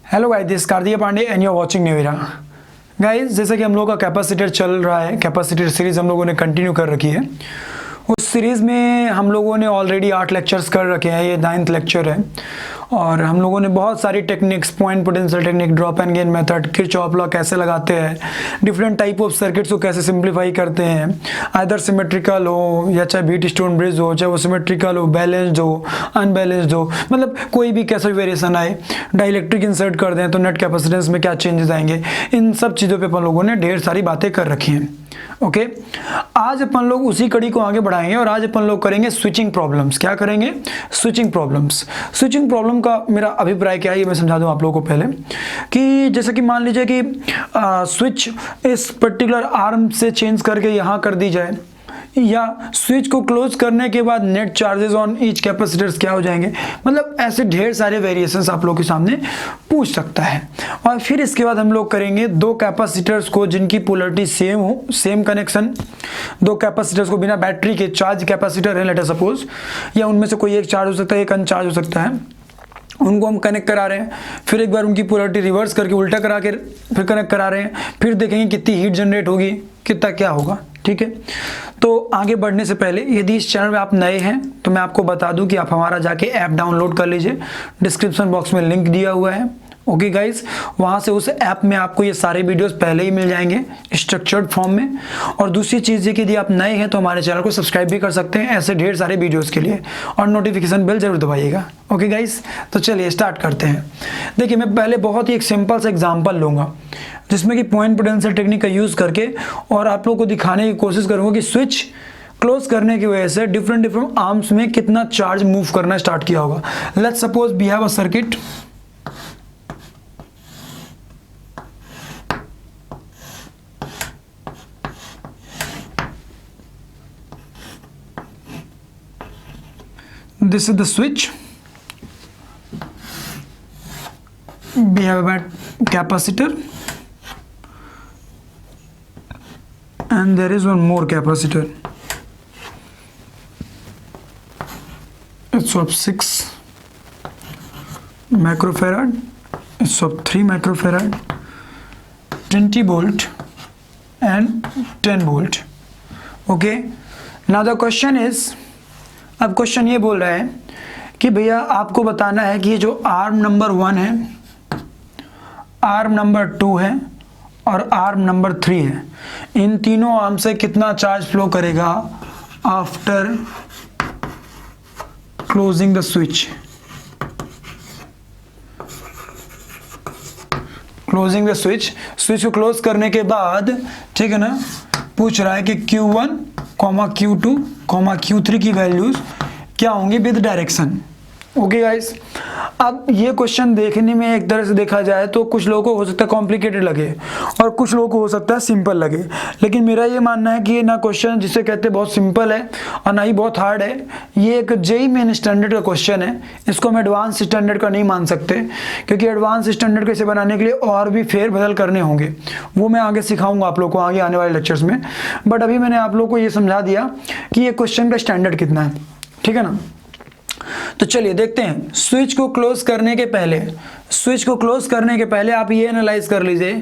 Hello guys, this Kartik Pandey and you are watching new era. Guys, जैसा कि हम लोगों का कैपेसिटर चल रहा है, कैपेसिटर सीरीज हम लोगों ने कंटिन्यू कर रखी है। उस सीरीज़ में हम लोगों ने ऑलरेडी 8 लेक्चर्स कर रखे हैं, ये 9th लेक्चर है। और हम लोगों ने बहुत सारी techniques, point potential technique, drop and gain method, Kirchhoff law कैसे लगाते हैं, डिफरेंट टाइप ऑफ सर्किट्स को कैसे सिंप्लीफाई करते हैं, आइदर सिमेट्रिकल हो या चाहे बीट स्टोन ब्रिज हो, चाहे वो सिमेट्रिकल हो, बैलेंस्ड हो, अनबैलेंस्ड हो, मतलब कोई भी कैसा भी वेरिएशन आए, डाइलेक्ट्रिक इंसर्ट कर दें तो नेट कैपेसिटेंस में क्या चेंजेस आएंगे, इन सब चीज़ों पे अपन लोगों ने ढेर सारी बातें कर रखी हैं। ओके, आज अपन लोग उसी कड़ी को आगे बढ़ाएंगे और आज अपन लोग करेंगे स्विचिंग प्रॉब्लम्स। क्या करेंगे? Switching problems. स्विचिंग प्रॉब्लम का मेरा अभिप्राय क्या है ये मैं समझा दूं आप लोगों को पहले, कि जैसे कि मान लीजिए कि स्विच इस पर्टिकुलर आर्म से चेंज करके यहाँ कर दी जाए, या स्विच को क्लोज करने के बाद net charges on each capacitors क्या हो जाएंगे। मतलब ऐसे ढेर सारे वेरिएशंस आप लोगों के सामने पूछ सकता है। और फिर इसके बाद हम लोग करेंगे दो कैपेसिटर्स को जिनकी पोलरिटी सेम हो, सेम कनेक्शन, दो कैपेसिटर्स को बिना बैटरी के, चार्ज कैपेसिटर है लेट अस सपोज, या उनमें से कोई एक चार्ज हो सकता है, एक अनचार्ज हो सकता है, उनको हम कनेक्ट करा रहे हैं। फिर एक बार उनकी पोलरिटी रिवर्स करके उल्टा करा के फिर कनेक्ट करा रहे हैं। फिर देखेंगे कितनी हीट जनरेट होगी, कितना क्या होगा। ठीक है, तो आगे बढ़ने से पहले यदि इस चैनल में आप नए हैं तो मैं आपको बता दूं कि आप हमारा जाके ऐप डाउनलोड कर लीजिए, डिस्क्रिप्शन बॉक्स में लिंक दिया हुआ है। ओके गाइस, वहाँ से उस ऐप में आपको ये सारे वीडियोस पहले ही मिल जाएंगे स्ट्रक्चर्ड फॉर्म में। और दूसरी चीज़ ये कि यदि आप नए हैं तो हमारे चैनल को सब्सक्राइब भी कर सकते हैं ऐसे ढेर सारे वीडियोस के लिए, और नोटिफिकेशन बेल जरूर दबाइएगा। ओके गाइस, तो चलिए स्टार्ट करते हैं। देखिए, मैं पहले बहुत ही एक सिंपल सा एग्जाम्पल लूँगा जिसमें कि पॉइंट पोटेंशियल टेक्निक का यूज़ करके और आप लोगों को दिखाने की कोशिश करूँगा कि स्विच क्लोज करने की वजह से डिफरेंट आर्म्स में कितना चार्ज मूव करना स्टार्ट किया होगा। Let's suppose we have a circuit, this is the switch, we have a capacitor and there is one more capacitor. It's of 6 microfarad, it's of 3 microfarad, 20 volt and 10 volt. Okay, now the question is, अब question ये बोल रहा है कि भैया आपको बताना है कि ये जो आर्म नंबर 1 है, आर्म नंबर 2 है और आर्म नंबर 3 है, इन तीनों आर्म से कितना चार्ज फ्लो करेगा after closing the switch. Closing the switch, switch को क्लोज करने के बाद, ठीक है ना, पूछ रहा है कि Q1, Q2, Q3 की वैल्यूज क्या होंगी विद डायरेक्शन। ओके गाइस, अब ये क्वेश्चन देखने में एक तरह से देखा जाए तो कुछ लोगों को हो सकता है कॉम्प्लिकेटेड लगे और कुछ लोगों को हो सकता है सिंपल लगे, लेकिन मेरा ये मानना है कि ये ना क्वेश्चन जिसे कहते हैं बहुत सिंपल है और ना ही बहुत हार्ड है। ये एक जेईई मेन स्टैंडर्ड का क्वेश्चन है, इसको हम एडवांस स्टैंडर्ड का नहीं मान सकते, क्योंकि एडवांस स्टैंडर्ड को इसे बनाने के लिए और भी फेर बदल करने होंगे, वो मैं आगे सिखाऊंगा आप लोग को आगे आने वाले लेक्चर्स में। बट अभी मैंने आप लोग को ये समझा दिया कि ये क्वेश्चन का स्टैंडर्ड कितना है। ठीक है ना, तो चलिए देखते हैं। स्विच को क्लोज करने के पहले, स्विच को क्लोज करने के पहले आप ये एनालाइज कर लीजिए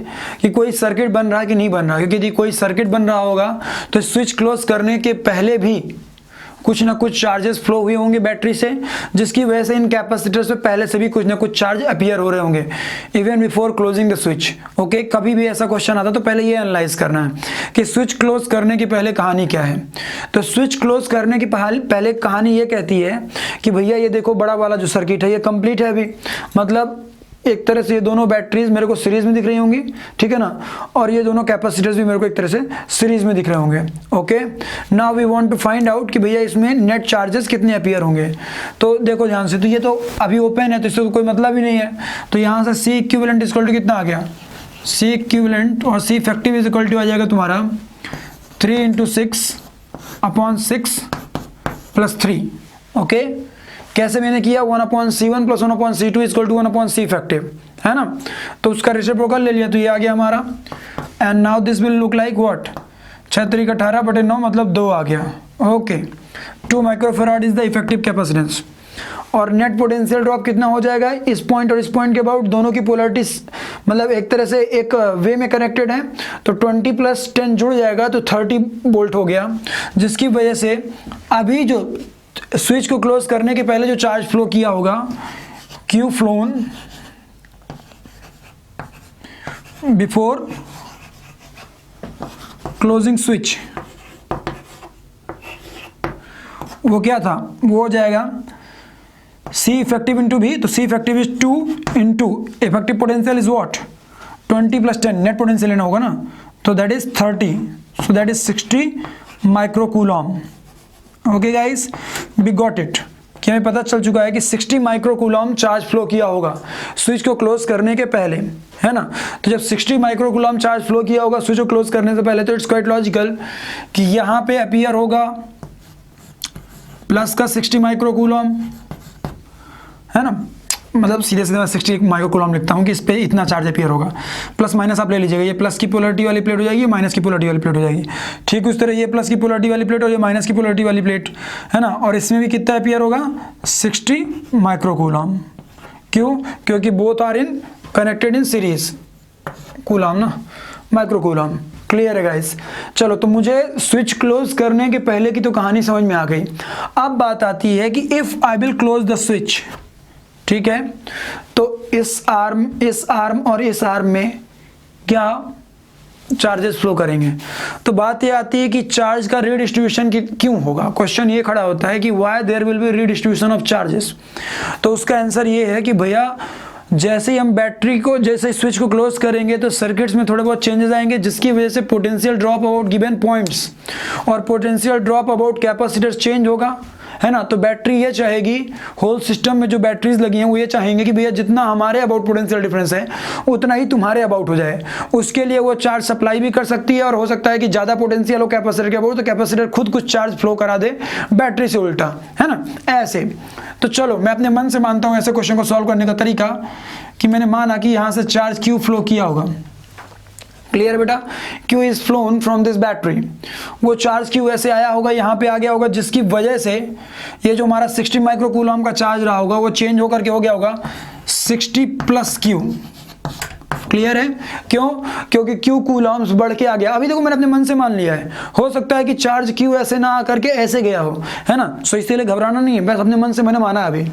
कि कोई सर्किट बन रहा है कि नहीं बन रहा, क्योंकि यदि कोई सर्किट बन रहा होगा तो स्विच क्लोज करने के पहले भी कुछ ना कुछ चार्जेस फ्लो हुए होंगे बैटरी से, जिसकी वजह से इन कैपेसिटर्स पे पहले से भी कुछ ना कुछ चार्ज अपीयर हो रहे होंगे even before closing the switch. Okay, कभी भी ऐसा क्वेश्चन आता तो पहले ये एनालाइज करना है कि स्विच क्लोज करने की पहले कहानी क्या है। तो स्विच क्लोज करने की पहले कहानी ये कहती है कि भैया ये देखो बड़ा वाला जो सर्किट है ये कंप्लीट है अभी, मतलब एक तरह से ये दोनों बैटरीज मेरे को सीरीज में दिख रही होंगी, ठीक है ना, और ये दोनों कैपेसिटर्स भी मेरे को एक तरह से सीरीज में दिख रहे होंगे। Okay, now we want to find out कि भैया इसमें नेट चार्जेस कितने अपीयर होंगे। तो देखो ध्यान से, तो ये तो अभी ओपन है तो इससे तो कोई मतलब ही नहीं है, तो यहाँ से सी इक्विवेलेंट इक्वल टू कितना आ गया, सी इक्विवेलेंट और सी इफेक्टिव इज इक्वल टू आ जाएगा तुम्हारा 3 × 6/6 + 3। ओके, कैसे मैंने किया, 1/C1 + 1/C2 equal to 1/C effective, है ना, तो उसका रेसिप्रोकल ले लिया तो ये आ गया हमारा। And now this will look like what, 6 × 3 = 18/9 मतलब 2 आ गया। Okay, 2 microfarad is the effective capacitance. और नेट पोटेंशियल ड्रॉप कितना हो जाएगा, इस पॉइंट और इस पॉइंट के अबाउट दोनों की पोलरिटी मतलब एक तरह से एक वे में कनेक्टेड है, तो 20 + 10 जुड़ जाएगा तो 30 वोल्ट हो गया, जिसकी वजह से अभी जो स्विच को क्लोज करने के पहले जो चार्ज फ्लो किया होगा, Q flown before closing switch, वो क्या था, वो हो जाएगा C इफेक्टिव इंटू V, तो C effective is 2 into effective potential is what 20 + 10, net potential लेना होगा ना, तो that is 30, so that is 60 microcoulomb. Okay guys, we got it, कि हमें पता चल चुका है कि 60 माइक्रोकूलम चार्ज फ्लो किया होगा स्विच को क्लोज करने के पहले, है ना। तो जब 60 माइक्रोकूलम चार्ज फ्लो किया होगा स्विच को क्लोज करने से पहले, तो इट्स क्वाइट लॉजिकल कि यहाँ पे अपीयर होगा प्लस का 60 माइक्रोकूलम, है ना, मतलब सीधे सीधे मैं 60 माइक्रोकूलम लिखता हूँ कि इस पे इतना चार्ज अपीयर होगा, प्लस माइनस आप ले लीजिएगा, ये प्लस की पोलरिटी वाली प्लेट हो जाएगी, माइनस की पोलरिटी वाली प्लेट हो जाएगी, ठीक उस तरह ये प्लस की पोलरिटी वाली प्लेट और ये माइनस की पोलरिटी वाली प्लेट, है ना, और इसमें भी कितना अपीयर होगा 60 माइक्रोकूलम। क्यों, क्योंकि both are in connected in series, coulomb ना माइक्रोकूलम। क्लियर है गाइस, चलो तो मुझे स्विच क्लोज करने के पहले की तो कहानी समझ में आ गई। अब बात आती है कि if I will close the switch, ठीक है, तो इस आर्म और इस आर्म में क्या चार्जेस फ्लो करेंगे। तो बात ये आती है कि चार्ज का रीडिस्ट्रीब्यूशन क्यों होगा, क्वेश्चन ये खड़ा होता है कि why there will be redistribution of charges. तो उसका आंसर ये है कि भैया जैसे ही हम बैटरी को, जैसे स्विच को क्लोज करेंगे तो सर्किट्स में थोड़े बहुत चेंजेस आएंगे, जिसकी वजह से potential drop about given points और potential drop about capacitors change होगा, है ना। तो बैटरी ये चाहेगी, होल सिस्टम में जो बैटरीज लगी हैं वो ये चाहेंगे कि भैया जितना हमारे अबाउट पोटेंशियल डिफरेंस है उतना ही तुम्हारे अबाउट हो जाए। उसके लिए वो चार्ज सप्लाई भी कर सकती है, और हो सकता है कि ज़्यादा पोटेंशियल हो कैपेसिटर के अबाउट तो कैपेसिटर खुद कुछ चार्ज फ्लो करा दे बैटरी से उल्टा, है ना, ऐसे। तो चलो मैं अपने मन से मानता हूँ ऐसे क्वेश्चन को सॉल्व करने का तरीका कि मैंने माना कि यहाँ से चार्ज क्यू फ्लो किया होगा। क्लियर बेटा, Q is phloem from this battery, वो चार्ज Q ऐसे आया होगा, यहाँ पे आ गया होगा, जिसकी वजह से ये जो हमारा 60 माइक्रोकूलम का चार्ज रहा होगा वो चेंज होकर के हो गया होगा 60 + Q। क्लियर है, क्यों, क्योंकि Q कूलम्स बढ़ के आ गया। अभी देखो मैंने अपने मन से मान लिया है, हो सकता है कि चार्ज Q ऐसे ना आकर के ऐसे गया हो, है ना, सो इसलिए घबराना नहीं है, बस अपने मन से मैंने माना अभी।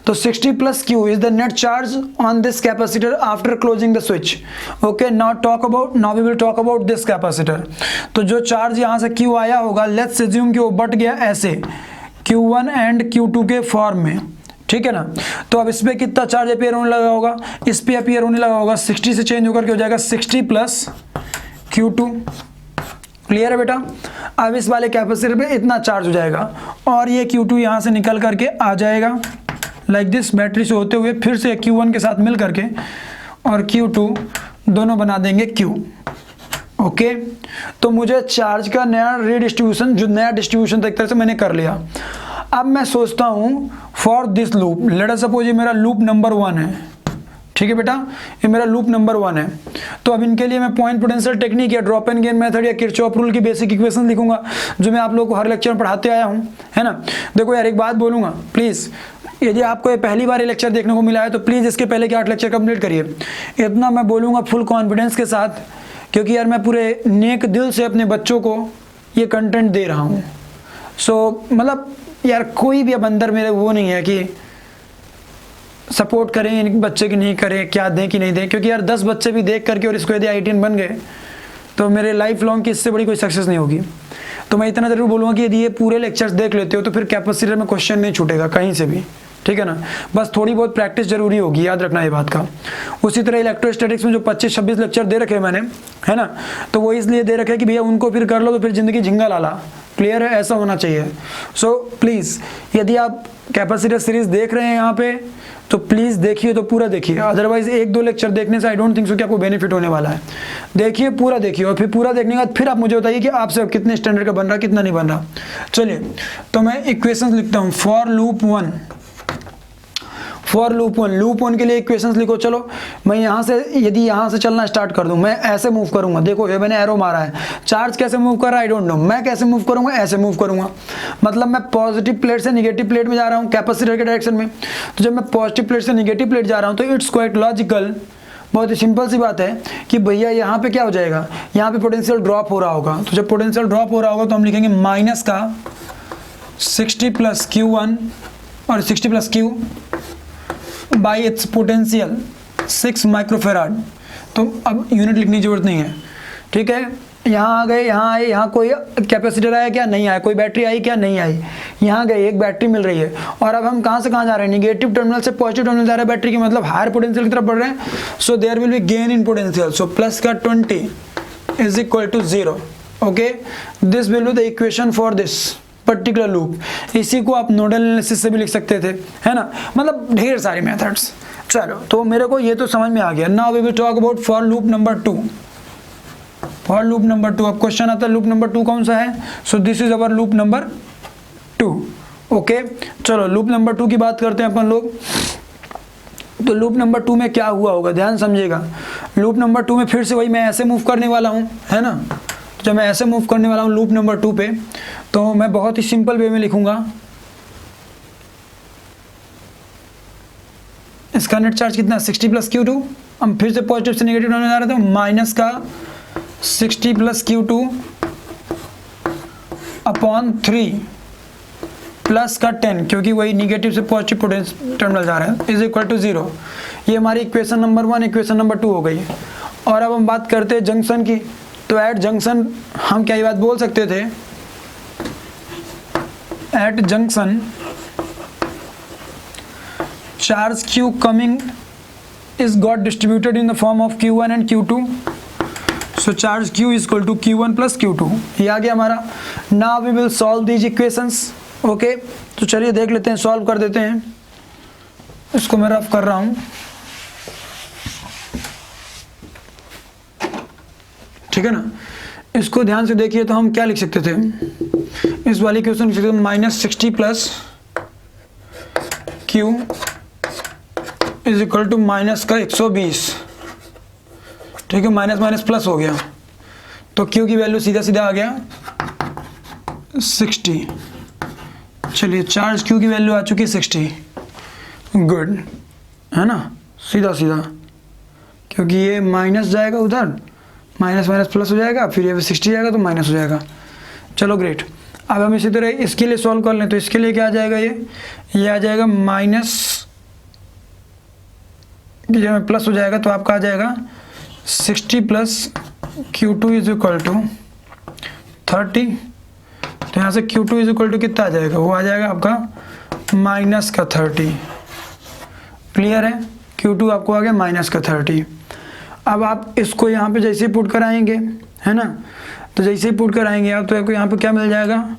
तो 60 + Q is the net charge on this capacitor after closing the switch. Okay, now we will talk about this capacitor. तो जो चार्ज यहाँ से Q आया होगा, लेट्स अज्यूम कि वो बट गया ऐसे Q1 एंड Q2 के फॉर्म में, ठीक है ना। तो अब इस पे कितना चार्ज अपीयर होने लगा होगा, इस पे अपीयर होने लगा होगा 60 से चेंज होकर के हो जाएगा 60 + Q2। क्लियर है बेटा, अब इस वाले कैपेसिटर पे इतना चार्ज हो जाएगा और ये Q2 यहाँ से निकल करके आ जाएगा लाइक दिस, बैटरी से होते हुए फिर से Q1 के साथ मिल करके और Q2 दोनों बना देंगे Q। ओके, तो मुझे चार्ज का नया रीडिस्ट्रीब्यूशन, जो नया डिस्ट्रीब्यूशन था एक तरह से मैंने कर लिया। अब मैं सोचता हूँ for this loop, let us suppose ये मेरा लूप नंबर 1 है, ठीक है बेटा, ये मेरा लूप नंबर 1 है। तो अब इनके लिए मैं पॉइंट पोटेंशियल टेक्निक या ड्रॉप एंड गेन मेथड या किरचॉफ रूल की बेसिक इक्वेशन लिखूंगा, जो मैं आप लोगों को हर लेक्चर में पढ़ाते आया हूँ, है ना। देखो यार एक बात बोलूँगा, प्लीज़ यदि आपको ये पहली बार ये लेक्चर देखने को मिला है तो प्लीज़ इसके पहले के 8 लेक्चर कंप्लीट करिए। इतना मैं बोलूँगा फुल कॉन्फिडेंस के साथ, क्योंकि यार मैं पूरे नेक दिल से अपने बच्चों को ये कंटेंट दे रहा हूँ। सो मतलब यार कोई भी अब अंदर मेरे वो नहीं है कि सपोर्ट करें इन बच्चे की नहीं करें, क्या दें कि नहीं दें, क्योंकि यार 10 बच्चे भी देख करके और इसको यदि IITian बन गए तो मेरे लाइफ लॉन्ग की इससे बड़ी कोई सक्सेस नहीं होगी। तो मैं इतना ज़रूर बोलूँगा कि यदि ये पूरे लेक्चर्स देख लेते हो तो फिर कैपेसिटर में क्वेश्चन नहीं छूटेगा कहीं से भी, ठीक है ना। बस थोड़ी बहुत प्रैक्टिस जरूरी होगी, याद रखना ये बात का। उसी तरह इलेक्ट्रोस्टैटिक्स में जो 25-26 लेक्चर दे रखे हैं मैंने, है ना, तो वो इसलिए दे रखे कि भैया उनको फिर कर लो तो फिर ज़िंदगी झिंगा लाला। क्लियर है, ऐसा होना चाहिए। सो प्लीज़ यदि आप कैपेसिटर सीरीज देख रहे हैं यहाँ पे तो प्लीज़ देखिए, तो पूरा देखिए, अदरवाइज 1-2 लेक्चर देखने से आई डोंट थिंक सो कि आपको बेनिफिट होने वाला है। देखिए, पूरा देखिए, और फिर पूरा देखने के बाद फिर आप मुझे बताइए कि आपसे कितने स्टैंडर्ड का बन रहा, कितना नहीं बन रहा। चलिए तो मैं इक्वेशंस लिखता हूँ। For loop 1, for loop one के लिए इक्वेशंस लिखो। चलो मैं यहाँ से, यदि यहाँ से चलना स्टार्ट कर दूँ, मैं ऐसे मूव करूँगा, देखो ये मैंने एरो मारा है, चार्ज कैसे मूव कर रहा है आई डोंट नो, मैं कैसे मूव करूँगा, ऐसे मूव करूँगा, मतलब मैं पॉजिटिव प्लेट से निगेटिव प्लेट में जा रहा हूँ कैपेसिटर के डायरेक्शन में। तो जब मैं पॉजिटिव प्लेट से निगेटिव प्लेट जा रहा हूँ तो इट्स क्वाइट लॉजिकल, बहुत ही सिंपल सी बात है कि भैया यहाँ पे क्या हो जाएगा, यहाँ पे पोटेंशियल ड्रॉप हो रहा होगा। तो जब पोटेंशियल ड्रॉप हो रहा होगा तो हम लिखेंगे माइनस का 60 प्लस Q1 और 60 plus Q by its potential 6 microfarad. तो अब यूनिट लिखने की जरूरत नहीं है, ठीक है। यहाँ आ गए, यहाँ आए, यहाँ कोई कैपेसिटर आया क्या, नहीं आया, कोई बैटरी आई क्या, नहीं आई, यहाँ गए, एक बैटरी मिल रही है। और अब हम कहाँ से कहाँ जा रहे हैं, निगेटिव टर्मिनल से पॉजिटिव टर्मिनल जा रहे हैं बैटरी के, मतलब हायर पोटेंशियल की तरफ बढ़ रहे हैं। So there will be gain in potential, so plus का 20 is equal to 0। Okay, this will be the equation for this particular loop. इसी को आप नोडल एनालिसिस से भी लिख सकते थे, है ना, मतलब ढेर सारे मेथड्स। चलो तो मेरे को ये तो समझ में आ गया। Now we will talk about for loop number 2। For loop number 2 अब क्वेश्चन आता है लूप नंबर 2 कौन सा है। So this is our loop number 2। Okay, चलो लूप नंबर 2 की बात करते हैं अपन लोग। तो लूप नंबर 2 में क्या हुआ होगा, ध्यान समझिएगा। लूप नंबर 2 में फिर से वही मैं ऐसे मूव करने वाला हूँ, है ना। जब मैं ऐसे मूव करने वाला हूँ लूप नंबर 2 पे, तो मैं बहुत ही सिंपल वे में लिखूंगा। इसका नेट चार्ज कितना है 60 प्लस Q2। हम फिर से पॉजिटिव से नेगेटिव होने जा रहे थे, माइनस का 60 प्लस Q2 अपॉन 3 प्लस का 10, क्योंकि वही निगेटिव से पॉजिटिव पोटेंशियल टर्मिनल जा रहे हैं, इज इक्वल टू 0। ये हमारी इक्वेशन नंबर 1 इक्वेशन नंबर 2 हो गई। और अब हम बात करते हैं जंक्शन की। तो एट जंक्शन हम क्या ये बात बोल सकते थे, at junction charge Q coming is got distributed in the form of Q1 and Q2. So charge Q is equal to Q1 plus Q2। ये आ गया हमारा। Now we will solve these equations। Okay, तो चलिए देख लेते हैं, solve कर देते हैं। इसको मैं रफ कर रहा हूँ, ठीक है ना। इसको ध्यान से देखिए तो हम क्या लिख सकते थे, इस वाली क्वेश्चन लिख सकते थे minus 60 plus Q is equal to minus का 120, ठीक है। माइनस माइनस प्लस हो गया तो Q की वैल्यू सीधा सीधा आ गया 60। चलिए चार्ज Q की वैल्यू आ चुकी है 60, गुड, है ना, सीधा सीधा, क्योंकि ये माइनस जाएगा उधर, माइनस माइनस प्लस हो जाएगा, फिर ये 60 जाएगा तो माइनस हो जाएगा। चलो ग्रेट। अब हम इसी तरह इसके लिए सॉल्व कर लें। तो इसके लिए क्या आ जाएगा, ये आ जाएगा माइनस, जब में प्लस हो जाएगा तो आपका आ जाएगा 60 plus Q2 is equal to 30। तो यहाँ से Q2 इज इक्वल टू कितना आ जाएगा, वो आ जाएगा आपका माइनस का 30। क्लियर है, Q2 आपको आ गया माइनस का 30। अब आप इसको यहाँ पे जैसे ही पुट कराएंगे, है ना, तो जैसे ही पुट कराएंगे आप, तो आपको यहाँ पे क्या मिल जाएगा,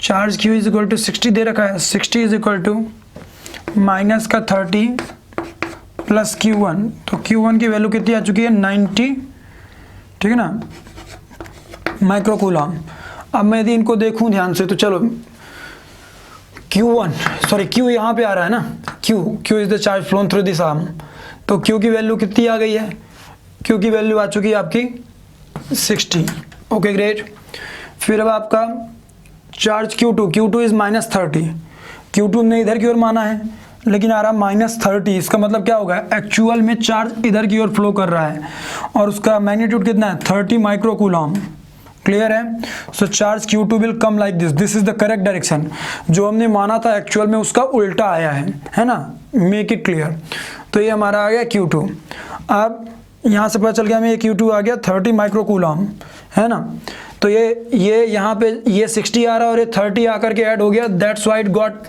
charge Q is equal to 60 दे रखा है, 60 इज इक्वल टू माइनस का 30 प्लस Q1। तो Q1 की वैल्यू कितनी आ चुकी है 90, ठीक है ना, माइक्रो कूलम। अब मैं यदि इनको देखूं ध्यान से तो चलो Q यहाँ पे आ रहा है ना, Q is the charge phloem through this arm. तो Q की वैल्यू कितनी आ गई है, Q की वैल्यू आ चुकी है आपकी 60। Okay great. फिर अब आपका charge Q2 is minus 30। Q2 ने इधर की ओर माना है लेकिन आ रहा माइनस 30। इसका मतलब क्या होगा, एक्चुअल में चार्ज इधर की ओर फ्लो कर रहा है और उसका मैग्नीट्यूड कितना है 30 माइक्रो कूलम। क्लियर है। So charge Q2 will come like this is the correct direction. जो हमने माना था एक्चुअल में उसका उल्टा आया है ना, मेक इट क्लियर। तो ये हमारा आ गया Q2। अब यहाँ से पता चल गया हमें ये Q2 आ गया 30 माइक्रो कूलम, है ना। तो ये यहाँ पे ये 60 आ रहा है और ये 30 आकर के ऐड हो गया, that's why it got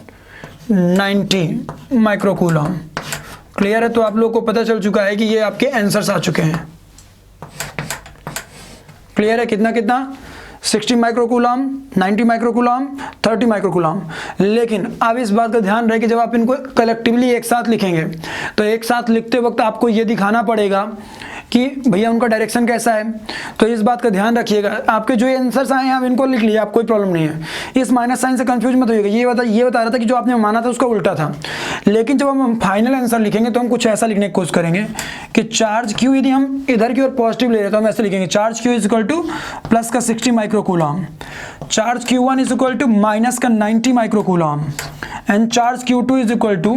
90 micro coulomb. Clear है। तो आप लोग को पता चल चुका है कि ये आपके आंसर्स आ चुके हैं। क्लियर है, कितना 60 माइक्रोकूलम, 90 माइक्रोकूलम, 30 माइक्रोकूलम। लेकिन अब इस बात का ध्यान रहे कि जब आप इनको कलेक्टिवली एक साथ लिखेंगे तो एक साथ लिखते वक्त आपको ये दिखाना पड़ेगा कि भैया उनका डायरेक्शन कैसा है। तो इस बात का ध्यान रखिएगा, आपके जो आंसर्स आए हैं आप इनको लिख लिए, आप कोई प्रॉब्लम नहीं है, इस माइनस साइन से कंफ्यूज मत होइएगा। ये बता रहा था कि जो आपने माना था उसका उल्टा था, लेकिन जब हम फाइनल आंसर लिखेंगे तो हम कुछ ऐसा लिखने की कोशिश करेंगे कि चार्ज क्यू यदि हम इधर की ओर पॉजिटिव ले रहे हैं तो हम ऐसे लिखेंगे charge Q is equal to plus का 60 microcoulomb, charge Q1 is equal to minus का 90 microcoulomb and charge Q2 is equal to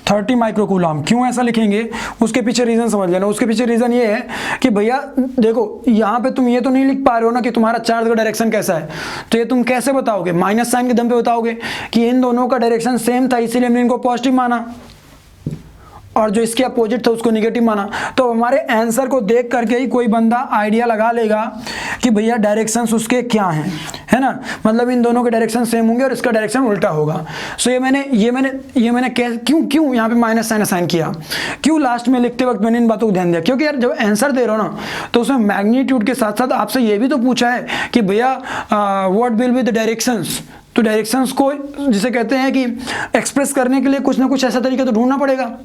30 microcoulomb. क्यों ऐसा लिखेंगे उसके पीछे रीजन समझ लेना। उसके पीछे रीजन ये है कि भैया देखो यहाँ पे तुम ये तो नहीं लिख पा रहे हो ना कि तुम्हारा चार्ज का डायरेक्शन कैसा है, तो ये तुम कैसे बताओगे, माइनस साइन के दम पे बताओगे कि इन दोनों का डायरेक्शन सेम था इसीलिए हमने इनको पॉजिटिव माना और जो इसके अपोजिट था उसको निगेटिव माना। तो हमारे आंसर को देख करके ही कोई बंदा आइडिया लगा लेगा कि भैया डायरेक्शंस उसके क्या हैं, है ना, मतलब इन दोनों के डायरेक्शन सेम होंगे और इसका डायरेक्शन उल्टा होगा। सो ये मैंने क्यों यहाँ पे माइनस साइन असाइन किया, क्यों लास्ट में लिखते वक्त मैंने इन बातों को ध्यान दिया, क्योंकि यार जब आंसर दे रहे हो ना तो उसमें मैग्नीट्यूड के साथ साथ आपसे ये भी तो पूछा है कि भैया what will be the directions. तो डायरेक्शंस को जिसे कहते हैं कि एक्सप्रेस करने के लिए कुछ ना कुछ ऐसा तरीका तो ढूंढना पड़ेगा।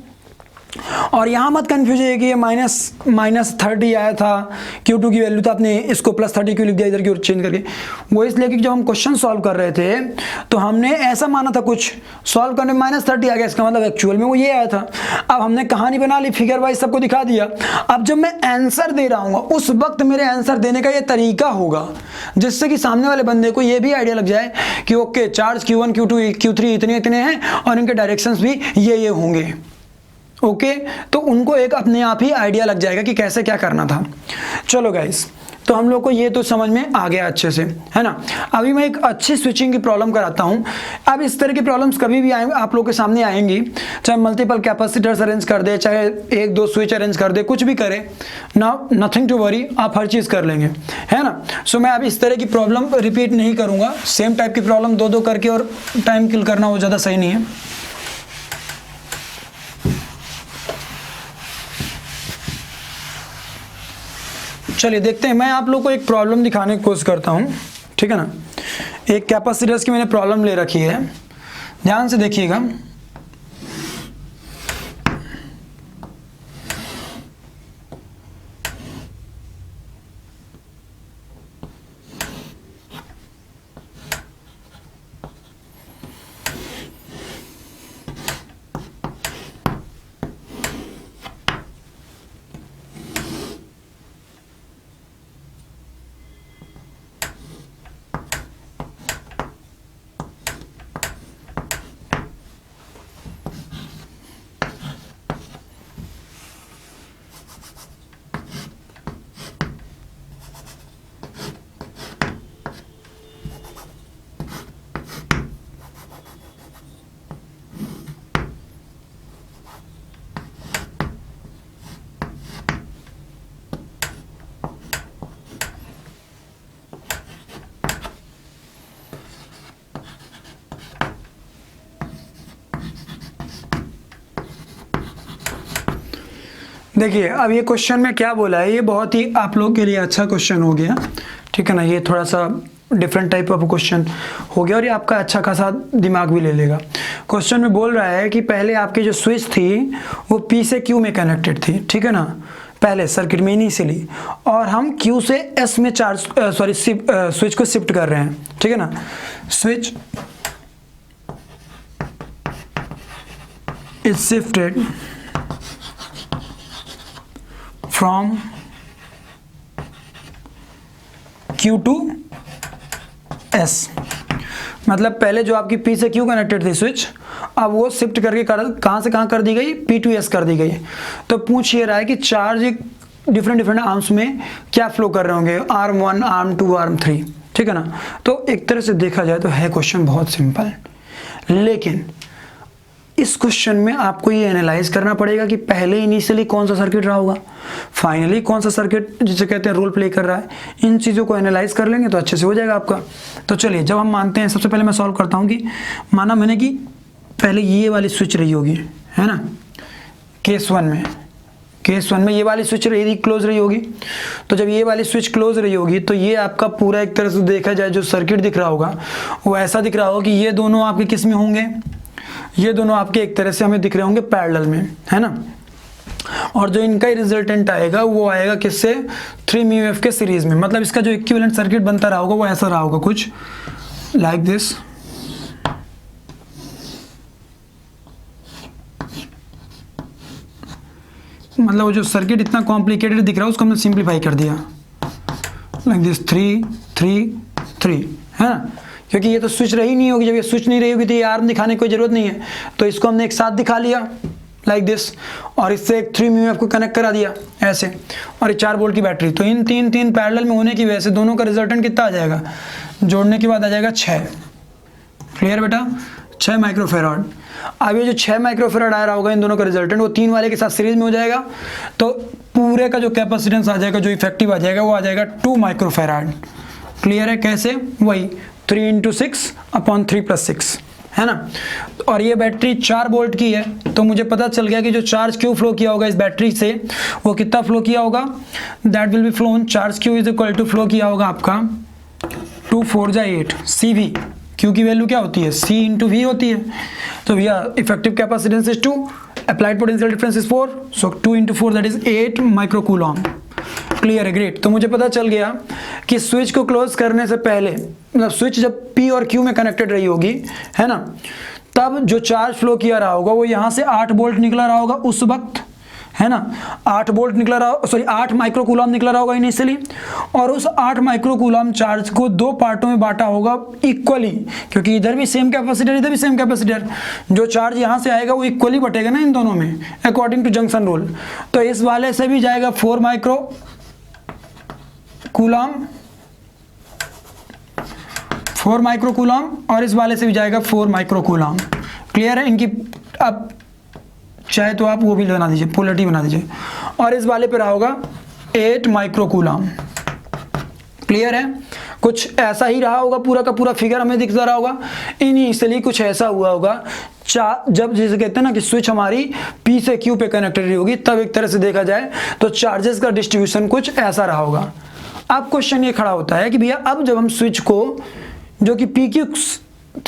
और यहाँ मत कंफ्यूज है कि ये माइनस 30 आया था, Q2 की वैल्यू था, आपने इसको प्लस 30 क्यों लिख दिया इधर की ओर चेंज करके। वो इसलिए कि जब हम क्वेश्चन सॉल्व कर रहे थे तो हमने ऐसा माना था, कुछ सॉल्व करने में -30 आ गया, इसका मतलब एक्चुअल में वो ये आया था। अब हमने कहानी बना ली, फिगर वाइज सबको दिखा दिया। अब जब मैं आंसर दे रहा हूँ उस वक्त मेरे आंसर देने का ये तरीका होगा जिससे कि सामने वाले बंदे को ये भी आइडिया लग जाए कि okay charge Q1 Q2 Q3 इतने हैं और इनके डायरेक्शंस भी ये होंगे। ओके तो उनको एक अपने आप ही आइडिया लग जाएगा कि कैसे क्या करना था। चलो गाइस, तो हम लोग को ये तो समझ में आ गया अच्छे से, है ना। अभी मैं एक अच्छी स्विचिंग की प्रॉब्लम कराता हूँ। अब इस तरह की प्रॉब्लम्स कभी भी आप लोग के सामने आएंगी, चाहे मल्टीपल कैपेसिटर्स अरेंज कर दे, चाहे 1-2 स्विच अरेंज कर दे, कुछ भी करे ना, नथिंग टू वरी, आप हर चीज़ कर लेंगे, है ना। सो मैं अब इस तरह की प्रॉब्लम रिपीट नहीं करूँगा, सेम टाइप की प्रॉब्लम 2-2 करके और टाइम किल करना वो ज़्यादा सही नहीं है। चलिए देखते हैं, मैं आप लोग को एक प्रॉब्लम दिखाने की कोशिश करता हूँ, ठीक है ना। एक कैपेसिटर्स की मैंने प्रॉब्लम ले रखी है, ध्यान से देखिएगा। देखिए अब ये क्वेश्चन में क्या बोला है, ये बहुत ही आप लोग के लिए अच्छा क्वेश्चन हो गया, ठीक है ना। ये थोड़ा सा डिफरेंट टाइप ऑफ क्वेश्चन हो गया और ये आपका अच्छा खासा दिमाग भी ले लेगा। क्वेश्चन में बोल रहा है कि पहले आपकी जो स्विच थी वो P से Q में कनेक्टेड थी, ठीक है ना, पहले सर्किट में इनिशियली, और हम Q से S में स्विच को शिफ्ट कर रहे हैं, ठीक है ना। Switch is shifted from Q to S, मतलब पहले जो आपकी P से Q कनेक्टेड थी स्विच, अब वो शिफ्ट करके कहाँ से कहाँ कर दी गई, P to S कर दी गई। तो पूछ ये रहा है कि चार्ज एक डिफरेंट आर्म्स में क्या फ्लो कर रहे होंगे, आर्म 1, आर्म 2, आर्म 3, ठीक है ना। तो एक तरह से देखा जाए तो है क्वेश्चन बहुत सिंपल, लेकिन इस क्वेश्चन में आपको ये एनालाइज करना पड़ेगा कि पहले इनिशियली कौन सा सर्किट रहा होगा, फाइनली कौन सा सर्किट जिसे कहते हैं रोल प्ले कर रहा है। इन चीज़ों को एनालाइज कर लेंगे तो अच्छे से हो जाएगा आपका। तो चलिए जब हम मानते हैं, सबसे पहले मैं सॉल्व करता हूँ कि माना मैंने कि पहले ये वाली स्विच रही होगी, है ना, केस वन में ये वाली स्विच रही क्लोज रही होगी। तो जब ये वाली स्विच क्लोज रही होगी तो ये आपका पूरा एक तरह से देखा जाए जो सर्किट दिख रहा होगा वो ऐसा दिख रहा होगा कि ये दोनों आपके किस में होंगे, ये दोनों आपके एक तरह से हमें दिख रहे होंगे पैरेलल में, है ना। और जो इनका ही रिजल्टेंट आएगा वो आएगा किससे, 3 म्यू एफ के सीरीज में। मतलब इसका जो इक्विवेलेंट सर्किट बनता रहा होगा वो ऐसा रहा होगा कुछ लाइक दिस। मतलब वो जो सर्किट इतना कॉम्प्लिकेटेड दिख रहा है उसको हमने सिंप्लीफाई कर दिया लाइक दिस 3 3 3, है ना, क्योंकि ये तो स्विच रही नहीं होगी। जब ये स्विच नहीं रही होगी तो ये आर्म दिखाने की कोई ज़रूरत नहीं है, तो इसको हमने एक साथ दिखा लिया लाइक दिस, और इससे एक 3 म्यू एफ को कनेक्ट करा दिया ऐसे, और ये 4 वोल्ट की बैटरी। तो इन तीन पैरेलल में होने की वजह से दोनों का रिजल्टेंट कितना आ जाएगा, जोड़ने के बाद आ जाएगा 6। क्लियर बेटा, 6 माइक्रोफेराड। अब ये जो 6 माइक्रोफेराड आ रहा होगा इन दोनों का रिजल्टेंट वो 3 वाले के साथ सीरीज में हो जाएगा, तो पूरे का जो कैपेसिटेंस आ जाएगा, जो इफेक्टिव आ जाएगा वो आ जाएगा 2 माइक्रोफेराड। क्लियर है, कैसे, वही 3 × 6 / 3 + 6, है ना। और ये बैटरी 4 वोल्ट की है, तो मुझे पता चल गया कि जो चार्ज क्यू फ्लो किया होगा इस बैटरी से वो कितना फ्लो किया होगा, that will be flown, charge Q is equal to flow किया होगा आपका 2 4 8 CV। क्यू की वैल्यू क्या होती है, C × V होती है। तो भैया effective capacitance is 2, applied potential difference is 4, so 2 × 4 that is 8 microcoulomb. Clear है, ग्रेट। तो मुझे पता चल गया कि स्विच को क्लोज करने से पहले, मतलब स्विच जब P और Q में कनेक्टेड रही होगी, है ना, तब जो चार्ज फ्लो किया रहा होगा वो यहाँ से 8 वोल्ट निकला रहा होगा उस वक्त, है ना, 8 वोल्ट निकला रहा, सॉरी 8 माइक्रोकूलम निकला रहा होगा इनिशियली, और उस 8 माइक्रोकूलम चार्ज को 2 पार्टों में बांटा होगा इक्वली, क्योंकि इधर भी सेम कैपेसिटर इधर भी सेम कैपेसिटर, जो चार्ज यहाँ से आएगा वो इक्वली बटेगा ना इन दोनों में अकॉर्डिंग टू जंक्शन रूल। तो इस वाले से भी जाएगा 4 माइक्रोकूलम और इस वाले से भी जाएगा 4 माइक्रोकूलम। क्लियर है, इनकी अब चाहे तो आप वो भी बना दीजिए, पोलरिटी बना दीजिए, और इस वाले पे रहा होगा 8 माइक्रोकूलम। क्लियर है, कुछ ऐसा ही रहा होगा, पूरा का पूरा फिगर हमें दिखता रहा होगा। इनिशियली कुछ ऐसा हुआ होगा, जब जैसे कहते हैं ना कि स्विच हमारी P से Q पे कनेक्टेड होगी, तब एक तरह से देखा जाए तो चार्जेस का डिस्ट्रीब्यूशन कुछ ऐसा रहा होगा। अब क्वेश्चन ये खड़ा होता है कि भैया अब जब हम स्विच को, जो कि PQ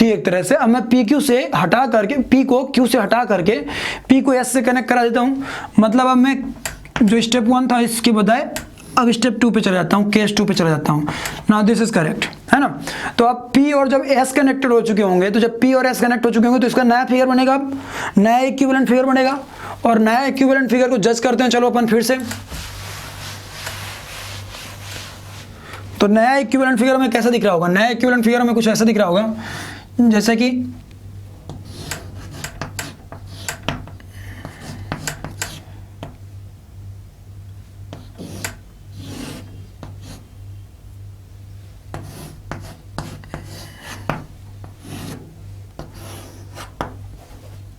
थी एक तरह से, अब मैं PQ से हटा करके P को Q से हटा करके P को S से कनेक्ट करा देता हूँ। मतलब अब मैं जो स्टेप 1 था इसके बजाय अब स्टेप 2 पे चला जाता हूँ, केस 2 पे चला जाता हूँ। नाउ दिस इज करेक्ट, है ना। तो अब P और जब S कनेक्टेड हो चुके होंगे, तो जब P और S कनेक्ट हो चुके होंगे तो इसका नया फिगर बनेगा, अब नया इक्विवेलेंट फिगर बनेगा, और नया इक्विवेलेंट फिगर को जज करते हैं। चलो अपन फिर से, तो नया इक्विवेलेंट फिगर में कैसा दिख रहा होगा, नया इक्विवेलेंट फिगर में कुछ ऐसा दिख रहा होगा जैसे कि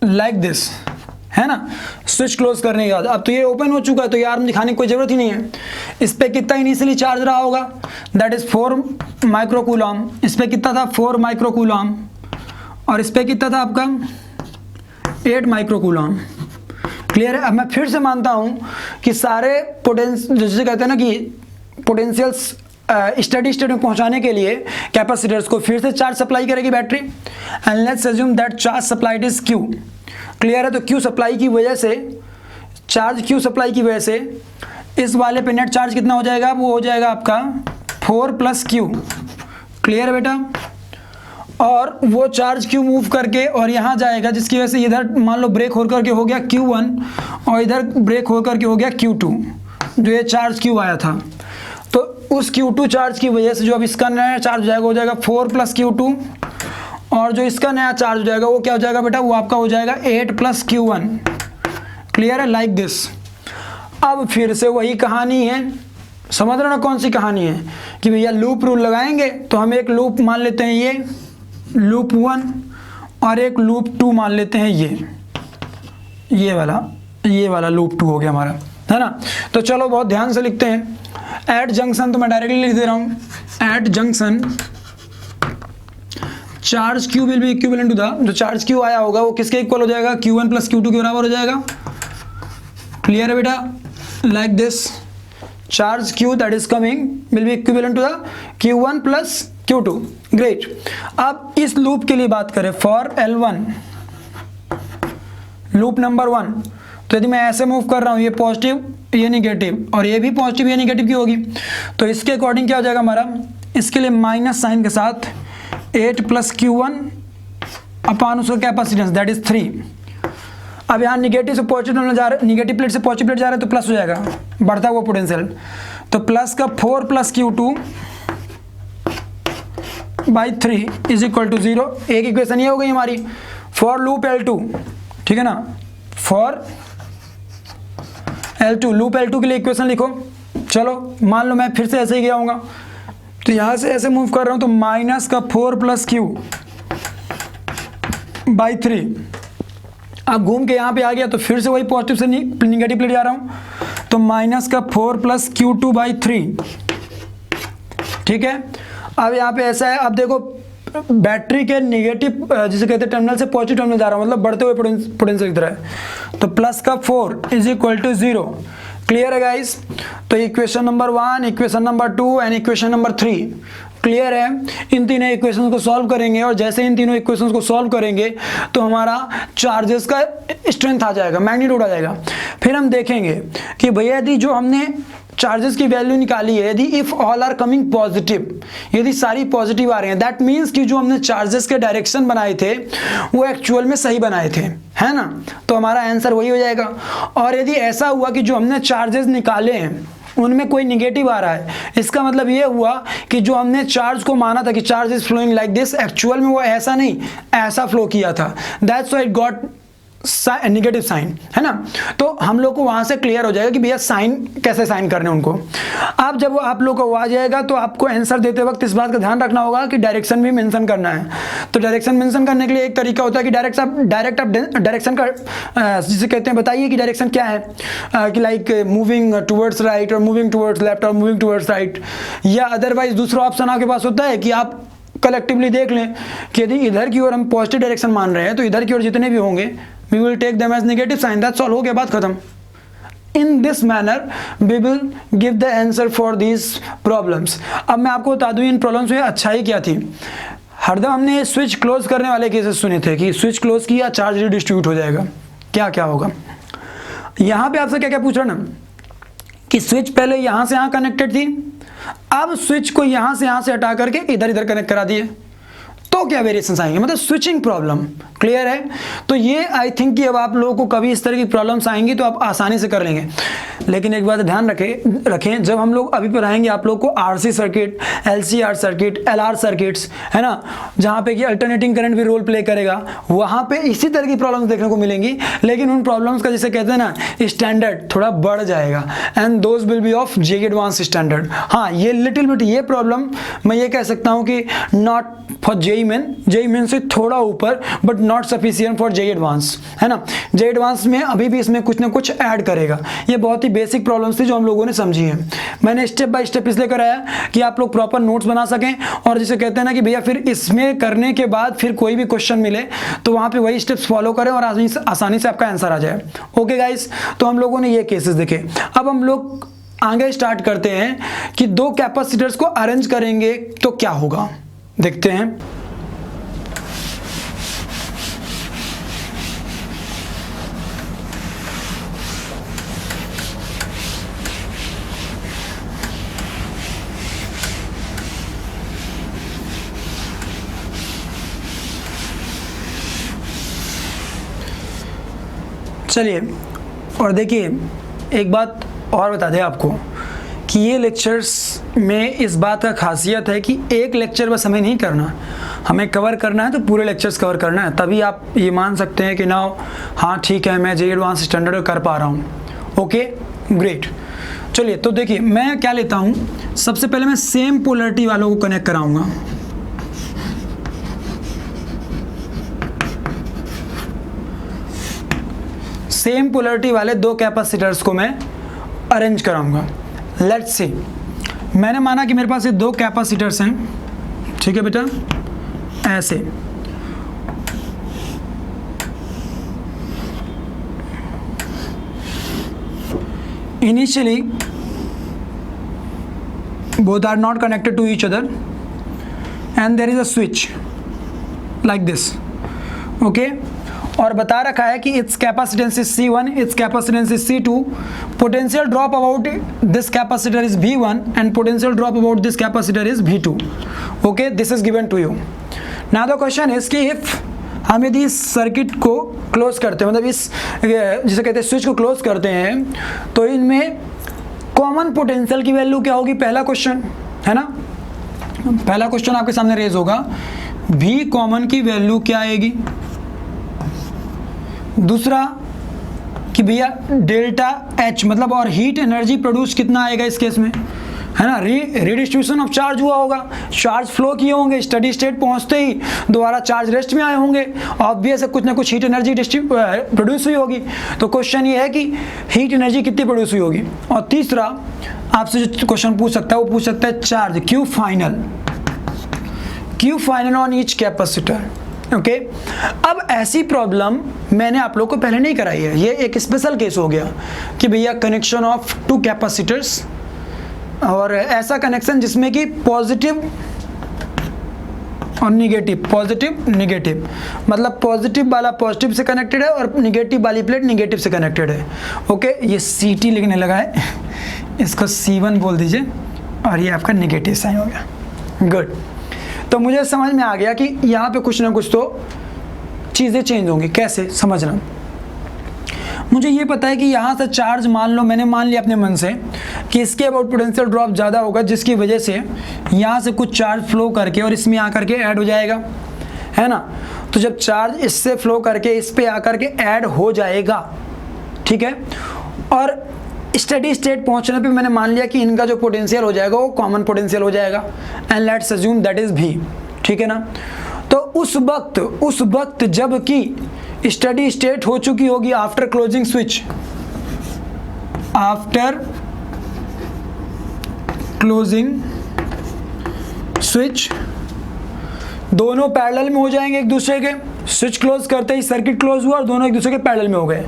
लाइक दिस, है ना। स्विच क्लोज करने के बाद अब तो ये ओपन हो चुका है, तो ये आर्म दिखाने की कोई जरूरत ही नहीं है। इस पे कितना इनिशियली चार्ज रहा होगा, दैट इज 4 माइक्रोकूलम। इस पे कितना था, 4 माइक्रोकूलम, और इस पे कितना था आपका 8 माइक्रोकूलम। क्लियर है। अब मैं फिर से मानता हूं कि सारे पोटेंशियल, जैसे कहते हैं ना कि पोटेंशियल्स स्टडी स्टेट में पहुंचाने के लिए कैपेसिटर्स को फिर से चार्ज सप्लाई करेगी battery, and let's assume that charge supplied is Q। Clear है। तो Q सप्लाई की वजह से, चार्ज Q सप्लाई की वजह से इस वाले पे नेट चार्ज कितना हो जाएगा, वो हो जाएगा आपका 4 + Q। क्लियर है बेटा। और वो चार्ज Q मूव करके और यहाँ जाएगा, जिसकी वजह से इधर मान लो ब्रेक हो करके हो गया Q1 और इधर ब्रेक हो करके हो गया Q2, जो ये चार्ज Q आया था। तो उस Q2 चार्ज की वजह से जो अब इसका नया चार्ज हो जाएगा, हो जाएगा 4 + Q2, और जो इसका नया चार्ज हो जाएगा वो क्या हो जाएगा बेटा, वो आपका हो जाएगा 8 + Q1। क्लियर है, लाइक दिस। अब फिर से वही कहानी है, समझ रहे ना कौन सी कहानी है, कि भैया लूप रूल लगाएंगे तो हम एक लूप मान लेते हैं ये लूप 1 और एक लूप 2 मान लेते हैं ये वाला लूप 2 हो गया हमारा, है ना। तो चलो बहुत ध्यान से लिखते हैं। एट जंक्शन, तो मैं डायरेक्टली लिख दे रहा हूँ, at junction charge Q will be equivalent to the, जो चार्ज Q आया होगा वो किसके इक्वल हो जाएगा, Q1 + Q2 के बराबर हो जाएगा। क्लियर है बेटा, like this, charge Q that is coming will be equivalent to the Q1 + Q2। Great. अब इस लूप के लिए बात करें, फॉर L1 लूप नंबर 1, तो यदि मैं ऐसे मूव कर रहा हूँ, ये पॉजिटिव ये निगेटिव और ये भी पॉजिटिव ये निगेटिव की होगी, तो इसके अकॉर्डिंग क्या हो जाएगा हमारा, इसके लिए माइनस साइन के साथ 8 + Q1 अपान उसका कैपेसिटेंस दैट इज 3। अब यहाँ निगेटिव से पॉजिटिव टर्मिनल जा रहा है, निगेटिव प्लेट से पॉजिटिव प्लेट जा रहा है तो प्लस हो जाएगा, बढ़ता हुआ पोटेंशियल। तो प्लस का 4 + Q2 / 3 इज इक्वल टू 0। एक इक्वेशन ये हो गई हमारी फॉर लूप L2, ठीक है ना, फॉर L2 लूप L2 के लिए इक्वेशन लिखो। चलो मान लो मैं फिर से ऐसे ही गया हूँगा, तो यहाँ से ऐसे मूव कर रहा हूँ, तो माइनस का 4 + Q / 3। अब घूम के यहाँ पे आ गया तो फिर से वही पॉजिटिव से निगेटिव प्लेट जा रहा हूँ, तो माइनस का 4 + Q2 / 3, ठीक है। अब यहाँ पे ऐसा है, अब देखो बैटरी के निगेटिव जिसे कहते हैं टर्मिनल से पॉजिटिव टर्मिनल जा रहा हूँ, मतलब बढ़ते हुए पोटेंशियल की तरह, तो प्लस का 4 इज इक्वल टू 0। क्लियर है गाइस? तो equation number 1, equation number 2 and equation number 3 clear है। इन तीनों इक्वेशंस को सॉल्व करेंगे और जैसे इन तीनों इक्वेशंस को सॉल्व करेंगे तो हमारा चार्जेस का स्ट्रेंथ आ जाएगा, मैग्नीट्यूड आ जाएगा। फिर हम देखेंगे कि भैया यदि जो हमने चार्जेस की वैल्यू निकाली है, यदि if all are coming positive, यदि सारी पॉजिटिव आ रहे हैं, दैट मीन्स कि जो हमने चार्जेस के डायरेक्शन बनाए थे वो एक्चुअल में सही बनाए थे, है ना, तो हमारा आंसर वही हो जाएगा। और यदि ऐसा हुआ कि जो हमने चार्जेस निकाले हैं उनमें कोई निगेटिव आ रहा है, इसका मतलब ये हुआ कि जो हमने चार्ज को माना था कि charge is flowing like this, actual में वो ऐसा नहीं ऐसा फ्लो किया था, that's why it got negative sign, है ना। तो हम लोग को वहां से क्लियर हो जाएगा कि भैया साइन कैसे साइन करने उनको। अब जब आप लोग को आ जाएगा तो आपको आंसर देते वक्त इस बात का ध्यान रखना होगा कि डायरेक्शन भी मेंशन करना है। तो डायरेक्शन मेंशन करने के लिए एक तरीका होता है कि डायरेक्ट आप डायरेक्शन का जिसे कहते हैं, बताइए कि डायरेक्शन क्या है, कि लाइक मूविंग टुवर्ड्स राइट और मूविंग टुवर्ड्स लेफ्ट और मूविंग टुवर्ड्स राइट, या अदरवाइज दूसरा ऑप्शन आपके पास होता है कि आप कलेक्टिवली देख लें कि यदि इधर की ओर हम पॉजिटिव डायरेक्शन मान रहे हैं तो इधर की ओर जितने भी होंगे we will take them as negative sign, that's all, हो गया बात खत्म। In this manner we will give the answer for these problems। अब मैं आपको बता दूं इन प्रॉब्लम्स में अच्छाई क्या थी। हरदम हमने स्विच क्लोज करने वाले केसेस सुने थे कि स्विच क्लोज किया चार्ज रिडिस्ट्रीब्यूट हो जाएगा, क्या क्या होगा। यहाँ पे आपसे क्या क्या पूछ रहा ना कि स्विच पहले यहाँ से यहाँ कनेक्टेड थी, अब स्विच को यहाँ से हटा करके इधर इधर कनेक्ट करा दिए, तो क्या वेरिएशंस आएंगे, मतलब स्विचिंग प्रॉब्लम। क्लियर है? तो ये आई थिंक कि अब आप लोगों को कभी इस तरह की प्रॉब्लम्स आएंगी तो आप आसानी से कर लेंगे। लेकिन एक बात ध्यान रखें जब हम लोग अभी पढ़ाएंगे आप लोग को RC circuit, LCR circuit, LR circuits, है ना, जहाँ पे कि अल्टरनेटिंग करंट भी रोल प्ले करेगा, वहाँ पे इसी तरह की प्रॉब्लम्स देखने को मिलेंगी। लेकिन उन प्रॉब्लम्स का जिसे कहते हैं ना स्टैंडर्ड थोड़ा बढ़ जाएगा, and those will be of J advance standard. हाँ, ये लिटिल बिट ये प्रॉब्लम मैं ये कह सकता हूँ कि नॉट फॉर जेई मेन से थोड़ा ऊपर, but not sufficient for JEE advance, है ना। जेई एडवांस में अभी भी इसमें कुछ ना कुछ ऐड करेगा। ये बहुत ही बेसिक प्रॉब्लम्स थी जो हम लोगों ने समझी है। मैंने स्टेप बाय स्टेप इसलिए कराया कि आप लोग प्रॉपर नोट्स बना सकें, और जिसे कहते हैं ना कि भैया फिर इसमें करने के बाद फिर कोई भी क्वेश्चन मिले तो वहाँ पे वही स्टेप्स फॉलो करें और आसानी से आपका आंसर आ जाए। ओके गाइस, तो हम लोगों ने ये केसेस देखे। अब हम लोग आगे स्टार्ट करते हैं कि दो कैपेसिटर्स को अरेंज करेंगे तो क्या होगा, देखते हैं। चलिए, और देखिए एक बात और बता दें आपको कि ये लेक्चर्स में इस बात का खासियत है कि एक लेक्चर बस हमें नहीं करना, हमें कवर करना है तो पूरे लेक्चर्स कवर करना है, तभी आप ये मान सकते हैं कि ना हाँ ठीक है मैं जेई एडवांस स्टैंडर्ड कर पा रहा हूँ। Okay great. चलिए, तो देखिए मैं क्या लेता हूँ, सबसे पहले मैं सेम पोलरिटी वालों को कनेक्ट कराऊंगा। सेम पोलरिटी वाले दो कैपेसिटर्स को मैं अरेंज कराऊंगा। लेट्स सी, मैंने माना कि मेरे पास ये दो कैपेसिटर्स हैं, ठीक है बेटा, ऐसे। Initially both are not connected to each other and there is a switch like this, okay। और बता रखा है कि it's capacitance is C1, it's capacitance is C2, potential drop about this capacitor is V1 and potential drop about this capacitor is V2. Okay, this is given to you. Now the question is कि if हम यदि इस circuit को close करते हैं, मतलब इस जिसे कहते हैं स्विच को क्लोज करते हैं, तो इनमें कॉमन पोटेंशियल की वैल्यू क्या होगी? पहला क्वेश्चन है ना, पहला क्वेश्चन आपके सामने रेज होगा, V कॉमन की वैल्यू क्या आएगी? दूसरा कि भैया डेल्टा H मतलब और हीट एनर्जी प्रोड्यूस कितना आएगा इस केस में, है ना, रीडिस्ट्रीब्यूशन ऑफ चार्ज हुआ होगा, चार्ज फ्लो किए होंगे, स्टडी स्टेट पहुंचते ही दोबारा चार्ज रेस्ट में आए होंगे, ऑब्वियस है कुछ ना कुछ हीट एनर्जी प्रोड्यूस हुई होगी. तो क्वेश्चन ये है कि हीट एनर्जी कितनी प्रोड्यूस हुई होगी. और तीसरा आपसे जो क्वेश्चन पूछ सकता है वो पूछ सकता है charge Q final on each capacitor. Okay, अब ऐसी प्रॉब्लम मैंने आप लोग को पहले नहीं कराई है, ये एक स्पेशल केस हो गया कि भैया कनेक्शन ऑफ टू कैपेसिटर्स, और ऐसा कनेक्शन जिसमें कि पॉजिटिव और निगेटिव, पॉजिटिव निगेटिव, मतलब पॉजिटिव वाला पॉजिटिव से कनेक्टेड है और निगेटिव वाली प्लेट निगेटिव से कनेक्टेड है. ओके, ये CT लिखने लगा है, इसको C1 बोल दीजिए और ये आपका निगेटिव साइन हो गया. गुड, तो मुझे समझ में आ गया कि यहाँ पे कुछ ना कुछ तो चीज़ें चेंज होंगी. कैसे समझना, मुझे ये पता है कि यहाँ से चार्ज मान लो, मैंने मान लिया अपने मन से कि इसके अबाउट पोटेंशियल ड्रॉप ज़्यादा होगा, जिसकी वजह से यहाँ से कुछ चार्ज फ्लो करके और इसमें आकर के ऐड हो जाएगा, है ना. तो जब चार्ज इससे फ्लो करके इस पे आकर के ऐड हो जाएगा, ठीक है, और स्टडी स्टेट पहुँचने पे मैंने मान लिया कि इनका जो पोटेंशियल हो जाएगा वो कॉमन पोटेंशियल हो जाएगा, and let's assume that is V. ठीक है ना. तो उस वक्त जब कि स्टडी स्टेट हो चुकी होगी after closing switch, after closing switch दोनों पैरेलल में हो जाएंगे एक दूसरे के. स्विच क्लोज करते ही सर्किट क्लोज हुआ और दोनों एक दूसरे के पैरेलल में हो गए.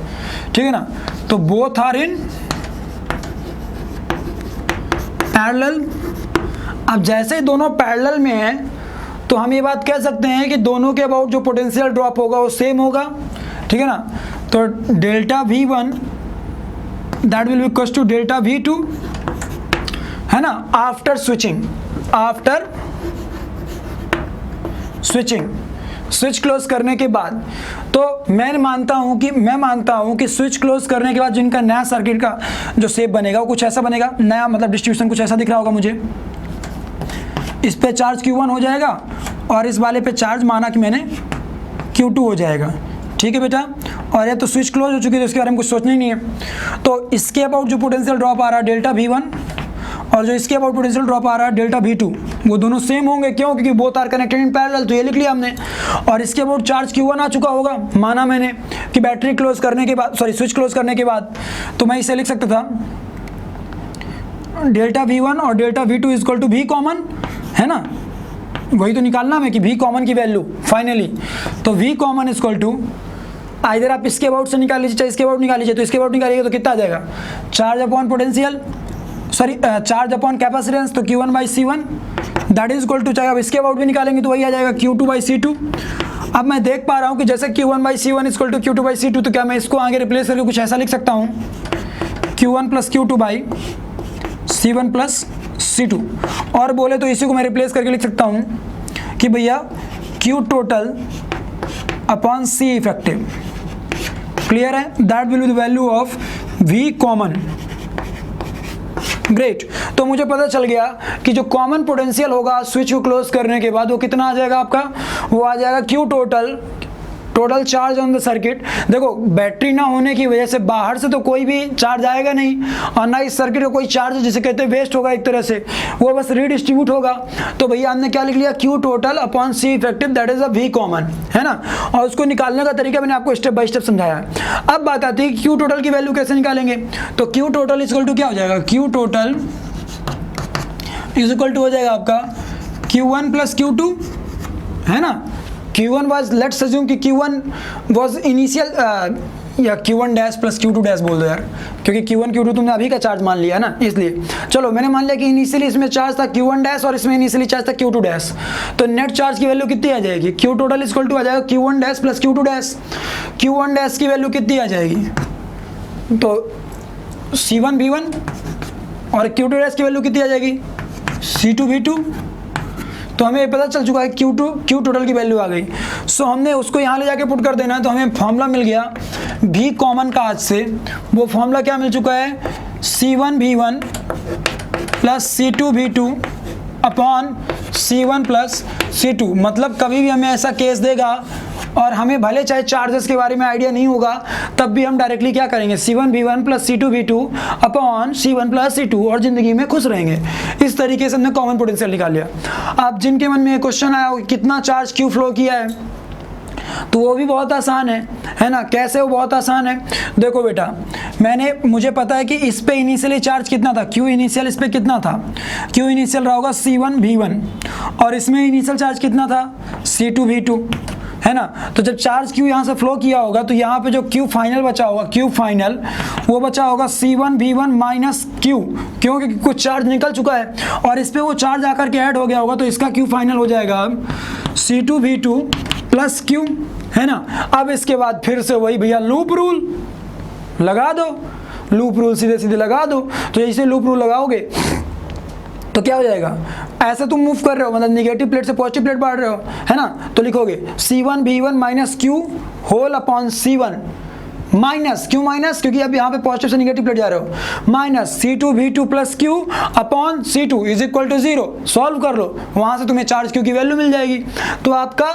ठीक है ना, तो बोथ आर इन पैरेलल. अब जैसे ही दोनों पैरेलल में हैं तो हम ये बात कह सकते हैं कि दोनों के अबाउट जो पोटेंशियल ड्रॉप होगा वो सेम होगा. ठीक है ना, तो delta V1 that will be equal to delta V2, है ना, आफ्टर स्विचिंग, स्विच क्लोज करने के बाद. तो मैं मानता हूं कि स्विच क्लोज करने के बाद जिनका नया सर्किट का जो शेप बनेगा वो कुछ ऐसा बनेगा, नया मतलब डिस्ट्रीब्यूशन कुछ ऐसा दिख रहा होगा मुझे. इस पे चार्ज Q1 हो जाएगा और इस वाले पे चार्ज माना कि मैंने Q2 हो जाएगा. ठीक है बेटा, और ये तो स्विच क्लोज हो चुकी है तो इसके बारे में कुछ सोचना ही नहीं है. तो इसके अबाउट जो पोटेंशियल ड्रॉप आ रहा है डेल्टा V1 और जो इसके अबाउट पोटेंशियल ड्रॉप आ रहा है डेल्टा V2, वो दोनों सेम होंगे. क्यों? क्योंकि both are connected in parallel, तो ये लिख लिया हमने. और इसके अबाउट चार्ज Q1 आ चुका होगा, माना मैंने कि बैटरी क्लोज करने के बाद, सॉरी स्विच क्लोज करने के बाद, तो मैं इसे लिख सकता था डेल्टा V1 और delta V2 is equal to V common, है ना, वही तो निकालना है कि V कॉमन की वैल्यू फाइनली. तो V common is equal to, इधर आप इसके अबाउट से निकाल लीजिए चाहे इसके अबाउट निकाल लीजिए, तो इसके अबाउट निकालिएगा तो कितना आ जाएगा, charge upon potential, sorry charge upon capacitance, तो Q1/C1 that is equal to, चाहे आप इसके अबाउट भी निकालेंगे तो वही आ जाएगा Q2/C2. अब मैं देख पा रहा हूँ कि जैसे Q1/C1 is equal to Q2/C2, तो क्या मैं इसको आगे रिप्लेस करके कुछ ऐसा लिख सकता हूँ, Q1 + Q2/C1 + C2, और बोले तो इसी को मैं रिप्लेस करके लिख सकता हूँ कि भैया Q total upon C effective. Clear है, that will be the value of V common. Great, तो मुझे पता चल गया कि जो कॉमन पोटेंशियल होगा स्विच को क्लोज करने के बाद वो कितना आ जाएगा आपका, वो आ जाएगा Q total charge on the circuit. देखो बैटरी ना होने की वजह से बाहर से तो कोई भी चार्ज आएगा नहीं, और ना इस सर्किट का कोई चार्ज जिसे कहते हैं वेस्ट होगा एक तरह से, वो बस रीडिस्ट्रीब्यूट होगा. तो भैया हमने क्या लिख लिया, Q total upon C effective that is a V common, है ना. और उसको निकालने का तरीका मैंने आपको स्टेप बाय स्टेप समझाया. अब बात आती है Q टोटल की वैल्यू कैसे निकालेंगे. तो Q total is equal to क्या हो जाएगा, Q total is equal to हो जाएगा आपका Q1 + Q2, है ना. Q1 was, let's assume कि Q1 was initial या Q1 dash plus Q2 dash बोल दो यार, क्योंकि Q1 Q2 तुमने अभी का चार्ज मान लिया ना, इसलिए चलो मैंने मान लिया कि इनिशियली इसमें चार्ज था Q1 डैश और इसमें इनिशियली चार्ज था Q2 डैश, तो नेट चार्ज की वैल्यू कितनी आ जाएगी, Q टोटल इक्वल टू आ जाएगा Q1 dash plus Q2 dash. Q1 dash की वैल्यू कितनी आ जाएगी, तो C1 V1 और Q2 डैश की वैल्यू कितनी आ जाएगी, C2 V2। तो हमें पता चल चुका है Q टोटल की वैल्यू आ गई। सो हमने उसको यहाँ ले जाके पुट कर देना है, तो हमें फॉर्मूला मिल गया V कॉमन का आज से, वो फॉर्मूला क्या मिल चुका है, C1 V1 plus C2 V2 upon C1 plus C2। मतलब कभी भी हमें ऐसा केस देगा और हमें भले चाहे चार्जेस के बारे में आइडिया नहीं होगा, तब भी हम डायरेक्टली क्या करेंगे, C1 V1 plus C2 V2 upon C1 plus C2 और जिंदगी में खुश रहेंगे। इस तरीके से हमने कॉमन पोटेंशियल निकाल लिया। अब जिनके मन में क्वेश्चन आया हो कितना चार्ज क्यों फ्लो किया है, तो वो भी बहुत आसान है ना। कैसे, वो बहुत आसान है। देखो बेटा, मुझे पता है कि इस पे इनिशियली चार्ज कितना था, Q इनिशियल इस पे कितना था, Q इनिशियल रहा होगा C1 V1 और इसमें इनिशियल चार्ज कितना था, C2 V2, है ना। तो जब चार्ज Q यहाँ से फ्लो किया होगा तो यहाँ पे जो Q फाइनल बचा होगा, Q फाइनल वो बचा होगा C1 V1 माइनस Q, क्योंकि कुछ चार्ज निकल चुका है और इस पे वो चार्ज आकर के ऐड हो गया होगा, तो इसका Q फाइनल हो जाएगा अब C2 V2 प्लस Q, है ना। अब इसके बाद फिर से वही भैया लूप रूल लगा दो, लूप रूल सीधे सीधे लगा दो। तो जैसे लूप रूल लगाओगे तो क्या हो जाएगा, ऐसे तुम मूव कर रहे हो, मतलब निगेटिव प्लेट से पॉजिटिव प्लेट बढ़ रहे हो, है ना। तो लिखोगे C1 V1 minus Q whole upon C1 minus Q minus, क्योंकि अब यहाँ पे पॉजिटिव से निगेटिव प्लेट जा रहे हो, minus C2 V2 plus Q upon C2 is equal to 0। Solve कर लो, वहाँ से तुम्हें चार्ज Q की वैल्यू मिल जाएगी। तो आपका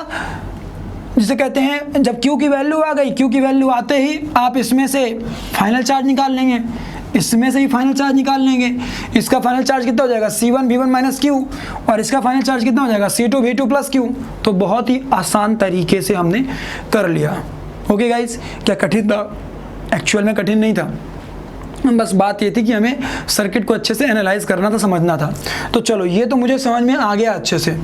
जिसे कहते हैं, जब Q की वैल्यू आ गई, Q की वैल्यू आते ही आप इसमें से फाइनल चार्ज निकाल लेंगे, इसमें से ही फाइनल चार्ज निकाल लेंगे। इसका फाइनल चार्ज कितना हो जाएगा, C1 V1 माइनस Q, और इसका फाइनल चार्ज कितना हो जाएगा, C2 V2 प्लस Q। तो बहुत ही आसान तरीके से हमने कर लिया। ओके गाइस, क्या कठिन था? एक्चुअल में कठिन नहीं था, बस बात ये थी कि हमें सर्किट को अच्छे से एनालाइज करना था, समझना था। तो चलो, ये तो मुझे समझ में आ गया अच्छे से।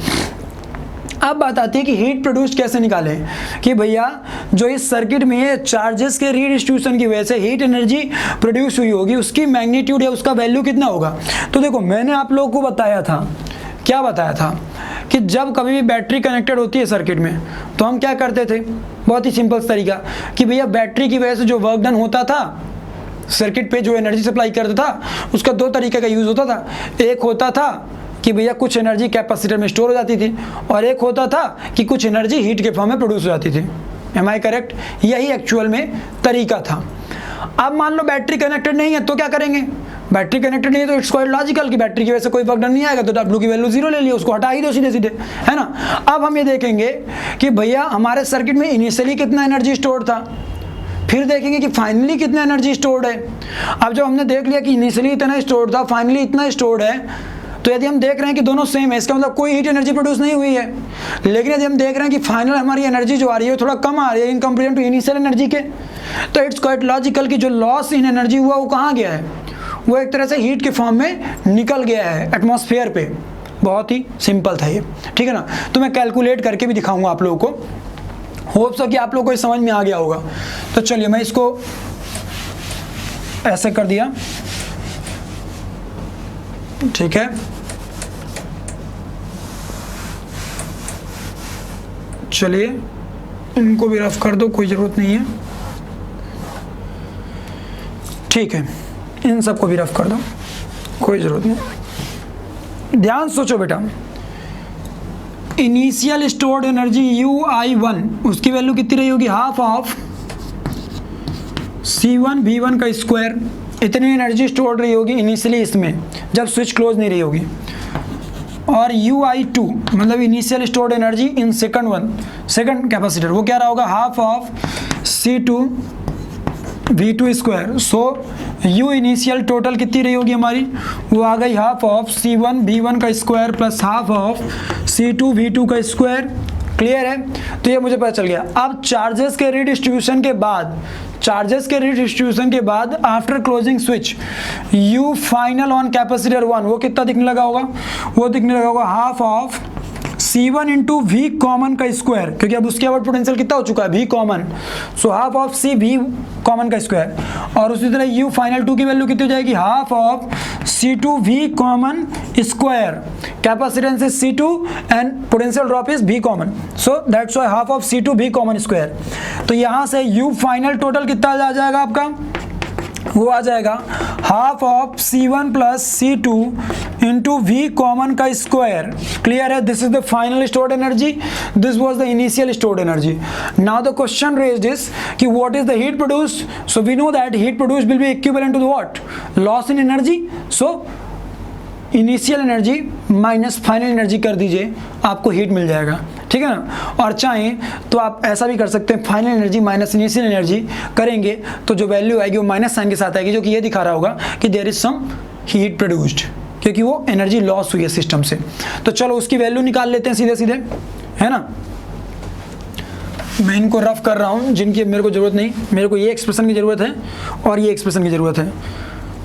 अब बात आती है कि हीट प्रोड्यूस कैसे निकालें, कि भैया जो इस सर्किट में चार्जेस के रीडिस्ट्रीब्यूशन की वजह से हीट एनर्जी प्रोड्यूस हुई होगी, उसकी मैग्नीट्यूड या उसका वैल्यू कितना होगा। तो देखो, मैंने आप लोगों को बताया था, क्या बताया था, कि जब कभी भी बैटरी कनेक्टेड होती है सर्किट में, तो हम क्या करते थे, बहुत ही सिंपल तरीका, कि भैया बैटरी की वजह से जो वर्क डन होता था सर्किट पे, जो एनर्जी सप्लाई करता था, उसका दो तरीके का यूज़ होता था। एक होता था कि भैया कुछ एनर्जी कैपेसिटर में स्टोर हो जाती थी, और एक होता था कि कुछ एनर्जी हीट के फॉर्म में प्रोड्यूस हो जाती थी। Am I correct? यही एक्चुअल में तरीका था। अब मान लो बैटरी कनेक्टेड नहीं है, तो क्या करेंगे, बैटरी कनेक्टेड नहीं है तो इट्स क्वाइट लॉजिकल कि बैटरी की वजह से कोई वर्क डन नहीं आएगा, तो W की वैल्यू 0 ले लिया, उसको हटा ही दो सीधे सीधे, है ना। अब हम ये देखेंगे कि भैया हमारे सर्किट में इनिशियली कितना एनर्जी स्टोर था, फिर देखेंगे कि फाइनली कितना एनर्जी स्टोर्ड है। अब जब हमने देख लिया कि इनिशियली इतना स्टोर्ड था, फाइनली इतना स्टोर्ड है, तो यदि हम देख रहे हैं कि दोनों सेम है, इसका मतलब कोई हीट एनर्जी प्रोड्यूस नहीं हुई है। लेकिन यदि हम देख रहे हैं कि फाइनल हमारी एनर्जी जो आ रही है थोड़ा कम आ रही है in comparison to initial energy के, तो इट्स क्वाइट लॉजिकल कि जो लॉस इन एनर्जी हुआ वो कहाँ गया है, वो एक तरह से हीट के फॉर्म में निकल गया है एटमॉस्फेयर पे। बहुत ही सिंपल था ये, ठीक है ना। तो मैं कैलकुलेट करके भी दिखाऊंगा आप लोगों को, होप सो कि आप लोगों को ये समझ में आ गया होगा। तो चलिए, मैं इसको ऐसे कर दिया, ठीक है। चलिए, इनको भी रफ कर दो, कोई ज़रूरत नहीं है, ठीक है। इन सबको भी रफ कर दो, कोई ज़रूरत नहीं। ध्यान सोचो बेटा, इनिशियल स्टोर्ड एनर्जी UI1, उसकी वैल्यू कितनी रही होगी, हाफ ऑफ C1 V1 का स्क्वायर। इतनी एनर्जी स्टोर्ड रही होगी इनिशियली इसमें, जब स्विच क्लोज नहीं रही होगी। और UI2 मतलब initial stored energy in second capacitor, वो क्या रहा होगा, half of C2 V2 square. So U initial total कितनी रही होगी हमारी, वो आ गई हाफ ऑफ C1 V1 का square plus half of C2 V2 का स्क्वायर। क्लियर है? तो ये मुझे पता चल गया। अब चार्जेस के रीडिस्ट्रीब्यूशन के बाद after closing switch U final on capacitor 1, वो कितना दिखने लगा होगा, वो दिखने लगा होगा half of C1 into V common का स्क्वायर, क्योंकि अब उसके बाद पोटेंशियल कितना हो चुका है, V common, so half of C V common का स्क्वायर। और उसी तरह यू फाइनल 2 की वैल्यू कितनी हो जाएगी, half of C2 V common square, capacitance is C2 and potential drop is V common, so that's why half of C2 V common square. तो यहां से यू फाइनल टोटल कितना आ जाएगा आपका, वो आ जाएगा half of C1 plus C2 into V common का स्क्वायर। क्लियर है, this is the final stored energy, this was the initial stored energy. Now the question raised is कि what is the heat produced, so we know that heat produced will be equivalent to what, loss in energy, so initial energy minus final energy कर दीजिए, आपको heat मिल जाएगा, ठीक है ना। और चाहें तो आप ऐसा भी कर सकते हैं, final energy minus initial energy करेंगे तो जो वैल्यू आएगी वो माइनस साइन के साथ आएगी, जो कि ये दिखा रहा होगा कि there is some heat produced, क्योंकि वो एनर्जी लॉस हुई है सिस्टम से। तो चलो उसकी वैल्यू निकाल लेते हैं सीधे सीधे, है ना। मैं इनको रफ कर रहा हूँ, जिनकी मेरे को ज़रूरत नहीं, मेरे को ये एक्सप्रेशन की ज़रूरत है और ये एक्सप्रेशन की ज़रूरत है।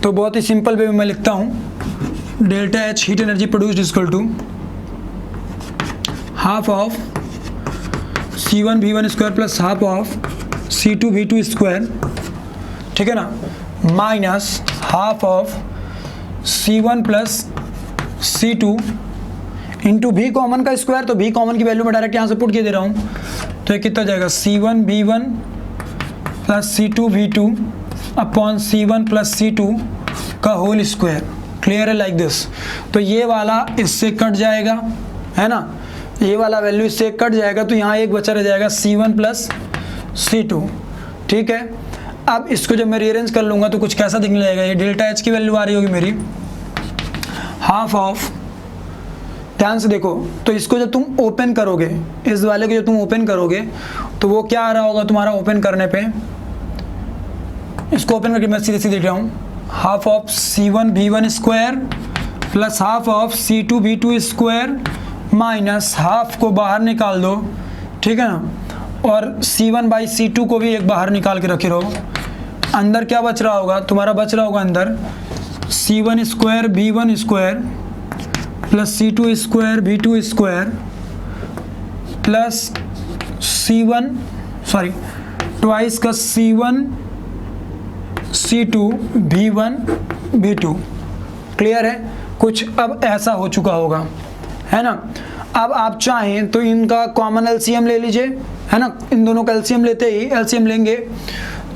तो बहुत ही सिंपल वे में मैं लिखता हूँ, delta H heat energy produced equal to half of C1 V1 square plus half of C2 V2 square, ठीक है ना, minus half of C1 plus C2 into V common का स्क्वायर। तो V कॉमन की वैल्यू मैं direct यहाँ से put किए दे रहा हूँ, तो ये कितना जाएगा, C1 V1 plus C2 V2 upon C1 plus C2 का होल स्क्वायर। क्लियर है, लाइक दिस। तो ये वाला इससे कट जाएगा, है ना, ये वाला वैल्यू इससे कट जाएगा, तो यहाँ एक बचा रह जाएगा C1 प्लस C2, ठीक है। अब इसको जब मैं रीअरेंज कर लूँगा तो कुछ कैसा दिखने लगेगा, ये डेल्टा एच की वैल्यू आ रही होगी मेरी हाफ ऑफ, ध्यान से देखो, तो इसको जब तुम ओपन करोगे, इस वाले को जब तुम ओपन करोगे तो वो क्या आ रहा होगा तुम्हारा ओपन करने पे, इसको ओपन करके मैं सीधे सीधे लिख रहा हूँ, half of C1 V1 square plus half of C2 V2 square minus half को बाहर निकाल दो, ठीक है ना, और C1 बाई C2 को भी एक बाहर निकाल के रखे रहो। अंदर क्या बच रहा होगा तुम्हारा, बच रहा होगा अंदर C1 square V1 square plus C2 square V2 square plus twice का C1 C2 V1 V2। Clear है, कुछ अब ऐसा हो चुका होगा, है ना। अब आप चाहें तो इनका कॉमन एलसीएम ले लीजिए, है ना, इन दोनों का एलसीएम लेते ही एलसीएम लेंगे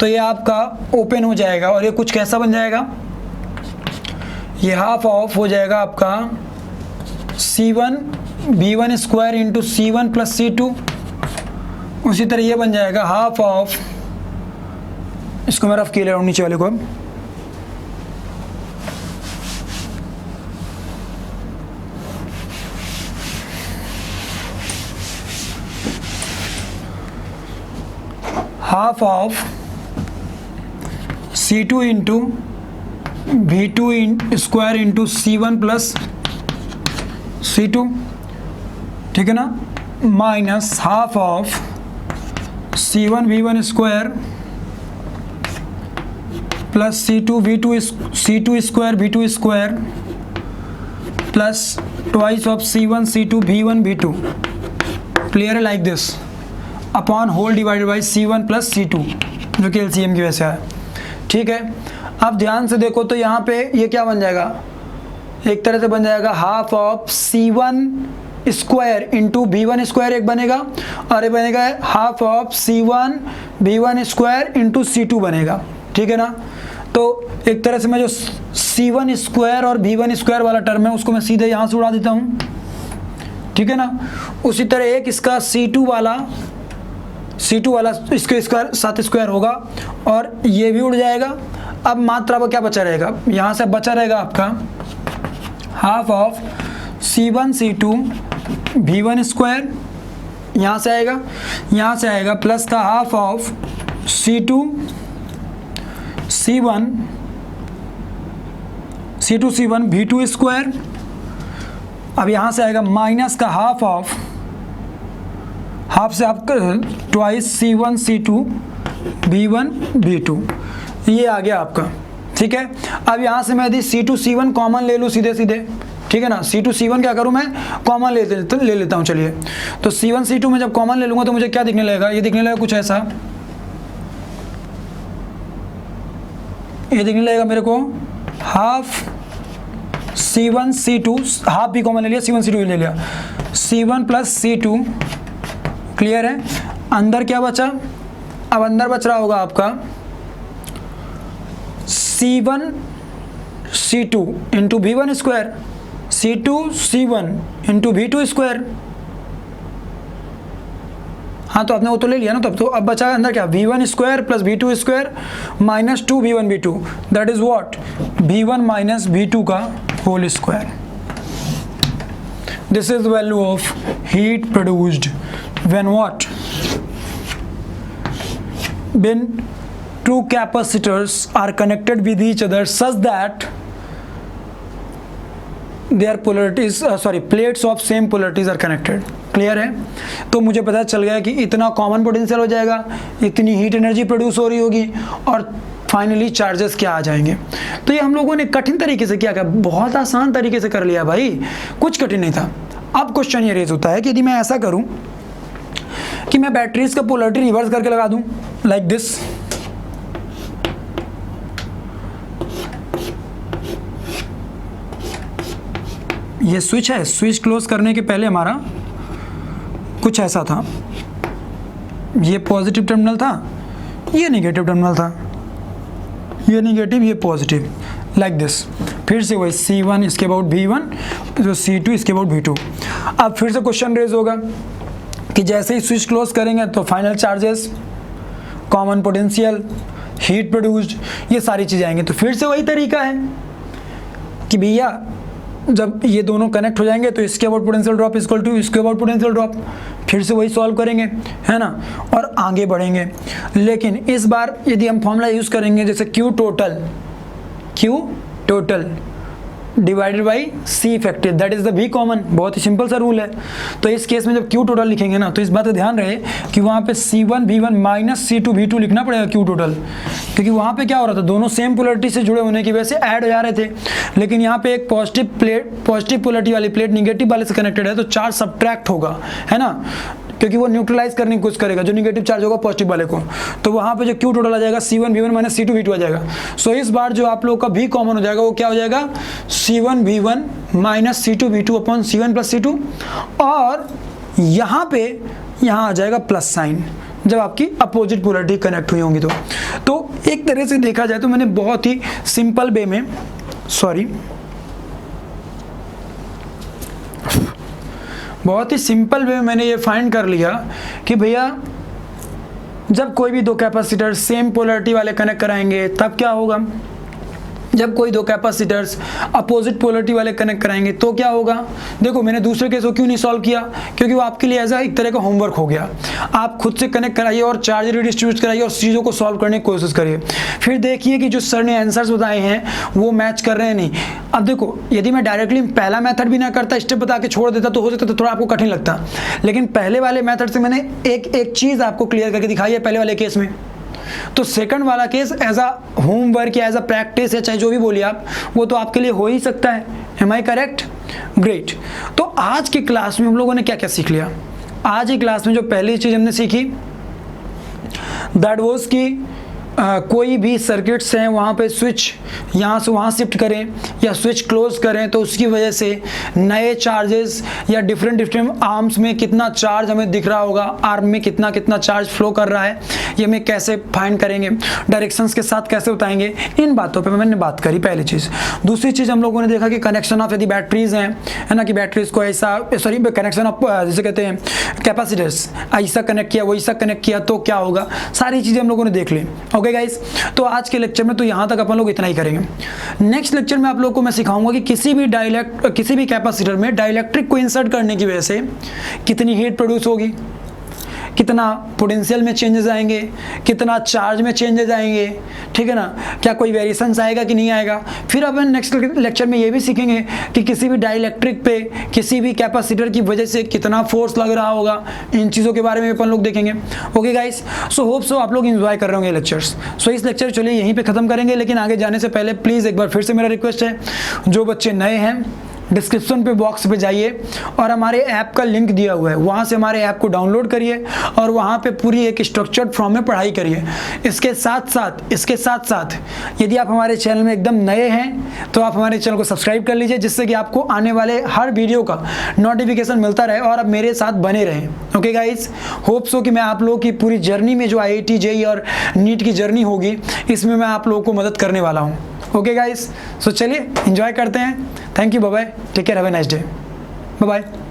तो ये आपका ओपन हो जाएगा और ये कुछ कैसा बन जाएगा, ये हाफ ऑफ हो जाएगा आपका C1 V1 square into C1 plus C2। उसी तरह ये बन जाएगा हाफ ऑफ, इसको मैं रफ किए ले रहा हूँ नीचे वाले को, half of C2 into V2 square into C1 plus C2, ठीक है ना, minus half of C1 V1 square plus C2 square V2 square plus twice of C1 C2 V1 V2। Clear है, like this, upon whole divided by C1 plus C2, जो कि LCM की वजह से है, ठीक है। अब ध्यान से देखो तो यहाँ पे ये क्या बन जाएगा, एक तरह से बन जाएगा half of C1 square into V1 square एक बनेगा, और ये बनेगा half of C1 V1 square into C2 बनेगा, ठीक है ना। तो एक तरह से मैं जो C1 स्क्वायर और V1 स्क्वायर वाला टर्म है उसको मैं सीधे यहाँ से उड़ा देता हूँ, ठीक है ना। उसी तरह एक इसका C2 वाला इसके साथ स्क्वायर होगा और ये भी उड़ जाएगा। अब मात्रा पर क्या बचा रहेगा, यहाँ से बचा रहेगा आपका half of C1 C2 V1 square, यहाँ से आएगा प्लस का half of C2 C1 V2 square. अब यहाँ से आएगा माइनस का हाफ से आपका twice C1 C2 V1 V2, ये आ गया आपका, ठीक है। अब यहाँ से मैं यदि C2 C1 कॉमन ले लूँ सीधे सीधे, ठीक है ना। C2 C1 क्या करूँ मैं, कॉमन ले लेता हूँ। चलिए, तो C1 C2 में जब कॉमन ले लूँगा तो मुझे क्या दिखने लगेगा, ये दिखने लगेगा कुछ ऐसा, ये दिखने लगेगा मेरे को हाफ C1 C2, हाफ भी कॉमन ले लिया, C1 C2 ले लिया, C1 प्लस C2, क्लियर है। अंदर क्या बचा, अब अंदर बच रहा होगा आपका C1 C2 into V1 square, C2 C1 into V2 square. हाँ तो आपने वो तो ले लिया ना, तब तो अब बचा अंदर क्या, V1 square plus V2 square minus 2 V1 V2, that is what, V1 minus V2 का whole square. This is value of heat produced when what, when two capacitors are connected with each other such that their polarities plates of same polarities are connected। Clear है। तो मुझे पता चल गया कि इतना common potential हो जाएगा, इतनी हीट एनर्जी प्रोड्यूस हो रही होगी और फाइनली चार्जेस क्या आ जाएंगे। तो ये हम लोगों ने कठिन तरीके से क्या किया, बहुत आसान तरीके से कर लिया भाई, कुछ कठिन नहीं था। अब क्वेश्चन ये रेज होता है कि यदि मैं ऐसा करूं कि मैं बैटरीज का पोलैरिटी रिवर्स करके लगा दूं लाइक दिस, ये स्विच है, स्विच क्लोज करने के पहले हमारा कुछ ऐसा था, ये पॉजिटिव टर्मिनल था, ये नेगेटिव टर्मिनल था, ये नेगेटिव ये पॉजिटिव, लाइक दिस। फिर से वही C1 इसके अबाउट V1, तो C2 इसके अबाउट V2। अब फिर से क्वेश्चन रेज होगा कि जैसे ही स्विच क्लोज करेंगे तो final charges, common potential, heat produced, ये सारी चीज़ें आएंगी। तो फिर से वही तरीका है कि भैया जब ये दोनों कनेक्ट हो जाएंगे तो इसके about potential drop equal to इसके अबाउट पोटेंशियल ड्रॉप, फिर से वही सॉल्व करेंगे, है ना, और आगे बढ़ेंगे। लेकिन इस बार यदि हम फॉर्मूला यूज़ करेंगे जैसे Q total divided by C effective, that is the V common, बहुत ही सिंपल सा रूल है। तो इस केस में जब Q टोटल लिखेंगे ना, तो इस बात का ध्यान रहे कि वहाँ पे C1 V1 minus C2 V2 लिखना पड़ेगा Q टोटल, क्योंकि वहाँ पे क्या हो रहा था, दोनों सेम पोलैरिटी से जुड़े होने की वजह से ऐड हो जा रहे थे। लेकिन यहाँ पे एक पॉजिटिव पोलैरिटी वाली प्लेट निगेटिव वाले से कनेक्टेड है, तो चार्ज सब्ट्रैक्ट होगा, है ना, क्योंकि वो न्यूट्रलाइज करने की कोशिश करेगा जो निगेटिव चार्ज होगा पॉजिटिव वाले को। तो वहाँ पे जो Q टोटल आ जाएगा C1 V1 minus C2 V2 आ जाएगा। सो इस बार जो आप लोग का V कॉमन हो जाएगा वो क्या हो जाएगा, C1 V1 minus C2 V2 upon C1 plus C2, और यहाँ आ जाएगा प्लस साइन जब आपकी अपोजिट पोलैरिटी कनेक्ट हुई होंगी। तो एक तरह से देखा जाए तो मैंने बहुत ही सिंपल वे में मैंने ये फाइंड कर लिया कि भैया जब कोई भी दो कैपेसिटर सेम पोलैरिटी वाले कनेक्ट कराएंगे तब क्या होगा, जब कोई दो कैपेसिटर्स अपोजिट पोलैरिटी वाले कनेक्ट कराएंगे तो क्या होगा। देखो मैंने दूसरे केस को क्यों नहीं सॉल्व किया, क्योंकि वो आपके लिए ऐसा एक तरह का होमवर्क हो गया। आप खुद से कनेक्ट कराइए और चार्ज रिडिस्ट्रीब्यूट कराइए और चीज़ों को सॉल्व करने की कोशिश करिए, फिर देखिए कि जो सर ने आंसर्स बताए हैं वो मैच कर रहे हैं नहीं। अब देखो यदि मैं डायरेक्टली पहला मेथड भी ना करता, स्टेप बता के छोड़ देता, तो हो सकता था थोड़ा आपको कठिन लगता, लेकिन पहले वाले मेथड से मैंने एक चीज़ आपको क्लियर करके दिखाई है पहले वाले केस में। तो सेकंड वाला केस एज अ होमवर्क या एज अ प्रैक्टिस या चाहे जो भी बोलिए आप, वो तो आपके लिए हो ही सकता है। Am I correct? ग्रेट। तो आज की क्लास में हम लोगों ने क्या क्या सीख लिया। आज की क्लास में जो पहली चीज़ हमने सीखी दैट वाज कि कोई भी सर्किट्स हैं वहाँ पे स्विच यहाँ से वहाँ शिफ्ट करें या स्विच क्लोज करें तो उसकी वजह से नए चार्जेस या डिफरेंट आर्म्स में कितना चार्ज हमें दिख रहा होगा, आर्म में कितना चार्ज फ्लो कर रहा है, ये हमें कैसे फाइंड करेंगे, डायरेक्शंस के साथ कैसे बताएंगे, इन बातों पे मैंने बात करी पहली चीज़। दूसरी चीज़ हम लोगों ने देखा कि कनेक्शन ऑफ यदि बैटरीज हैं, है ना, कि बैटरीज को ऐसा कनेक्शन ऑफ जैसे कहते हैं कैपेसिटर्स ऐसा कनेक्ट किया वैसा कनेक्ट किया तो क्या होगा, सारी चीज़ें हम लोगों ने देख ली। ओके गाइस, तो आज के लेक्चर में तो यहाँ तक अपन लोग इतना ही करेंगे। नेक्स्ट लेक्चर में आप लोगों को मैं सिखाऊंगा कि किसी भी कैपेसिटर में डाइलेक्ट्रिक को इंसर्ट करने की वजह से कितनी हीट प्रोड्यूस होगी, कितना पोटेंशियल में चेंजेस आएंगे, कितना चार्ज में चेंजेस आएंगे, ठीक है ना, क्या कोई वेरिएशंस आएगा कि नहीं आएगा। फिर अपन नेक्स्ट लेक्चर में ये भी सीखेंगे कि किसी भी डाइलेक्ट्रिक पे किसी भी कैपेसिटर की वजह से कितना फोर्स लग रहा होगा, इन चीज़ों के बारे में अपन लोग देखेंगे। Okay guys, so hope so आप लोग इंजॉय कर रहे होंगे लेक्चर्स। सो इस लेक्चर चलिए यहीं पर ख़त्म करेंगे, लेकिन आगे जाने से पहले प्लीज़ एक बार फिर से मेरा रिक्वेस्ट है, जो बच्चे नए हैं डिस्क्रिप्शन पे बॉक्स पे जाइए और हमारे ऐप का लिंक दिया हुआ है, वहाँ से हमारे ऐप को डाउनलोड करिए और वहाँ पे पूरी एक स्ट्रक्चर्ड फॉर्म में पढ़ाई करिए। इसके साथ साथ यदि आप हमारे चैनल में एकदम नए हैं तो आप हमारे चैनल को सब्सक्राइब कर लीजिए, जिससे कि आपको आने वाले हर वीडियो का नोटिफिकेशन मिलता रहे और आप मेरे साथ बने रहें। ओके गाइज, होप सो कि मैं आप लोगों की पूरी जर्नी में जो IIT JEE और नीट की जर्नी होगी इसमें मैं आप लोगों को मदद करने वाला हूँ। ओके गाइज, सो चलिए एंजॉय करते हैं। Thank you, bye bye, take care, have a nice day, bye bye.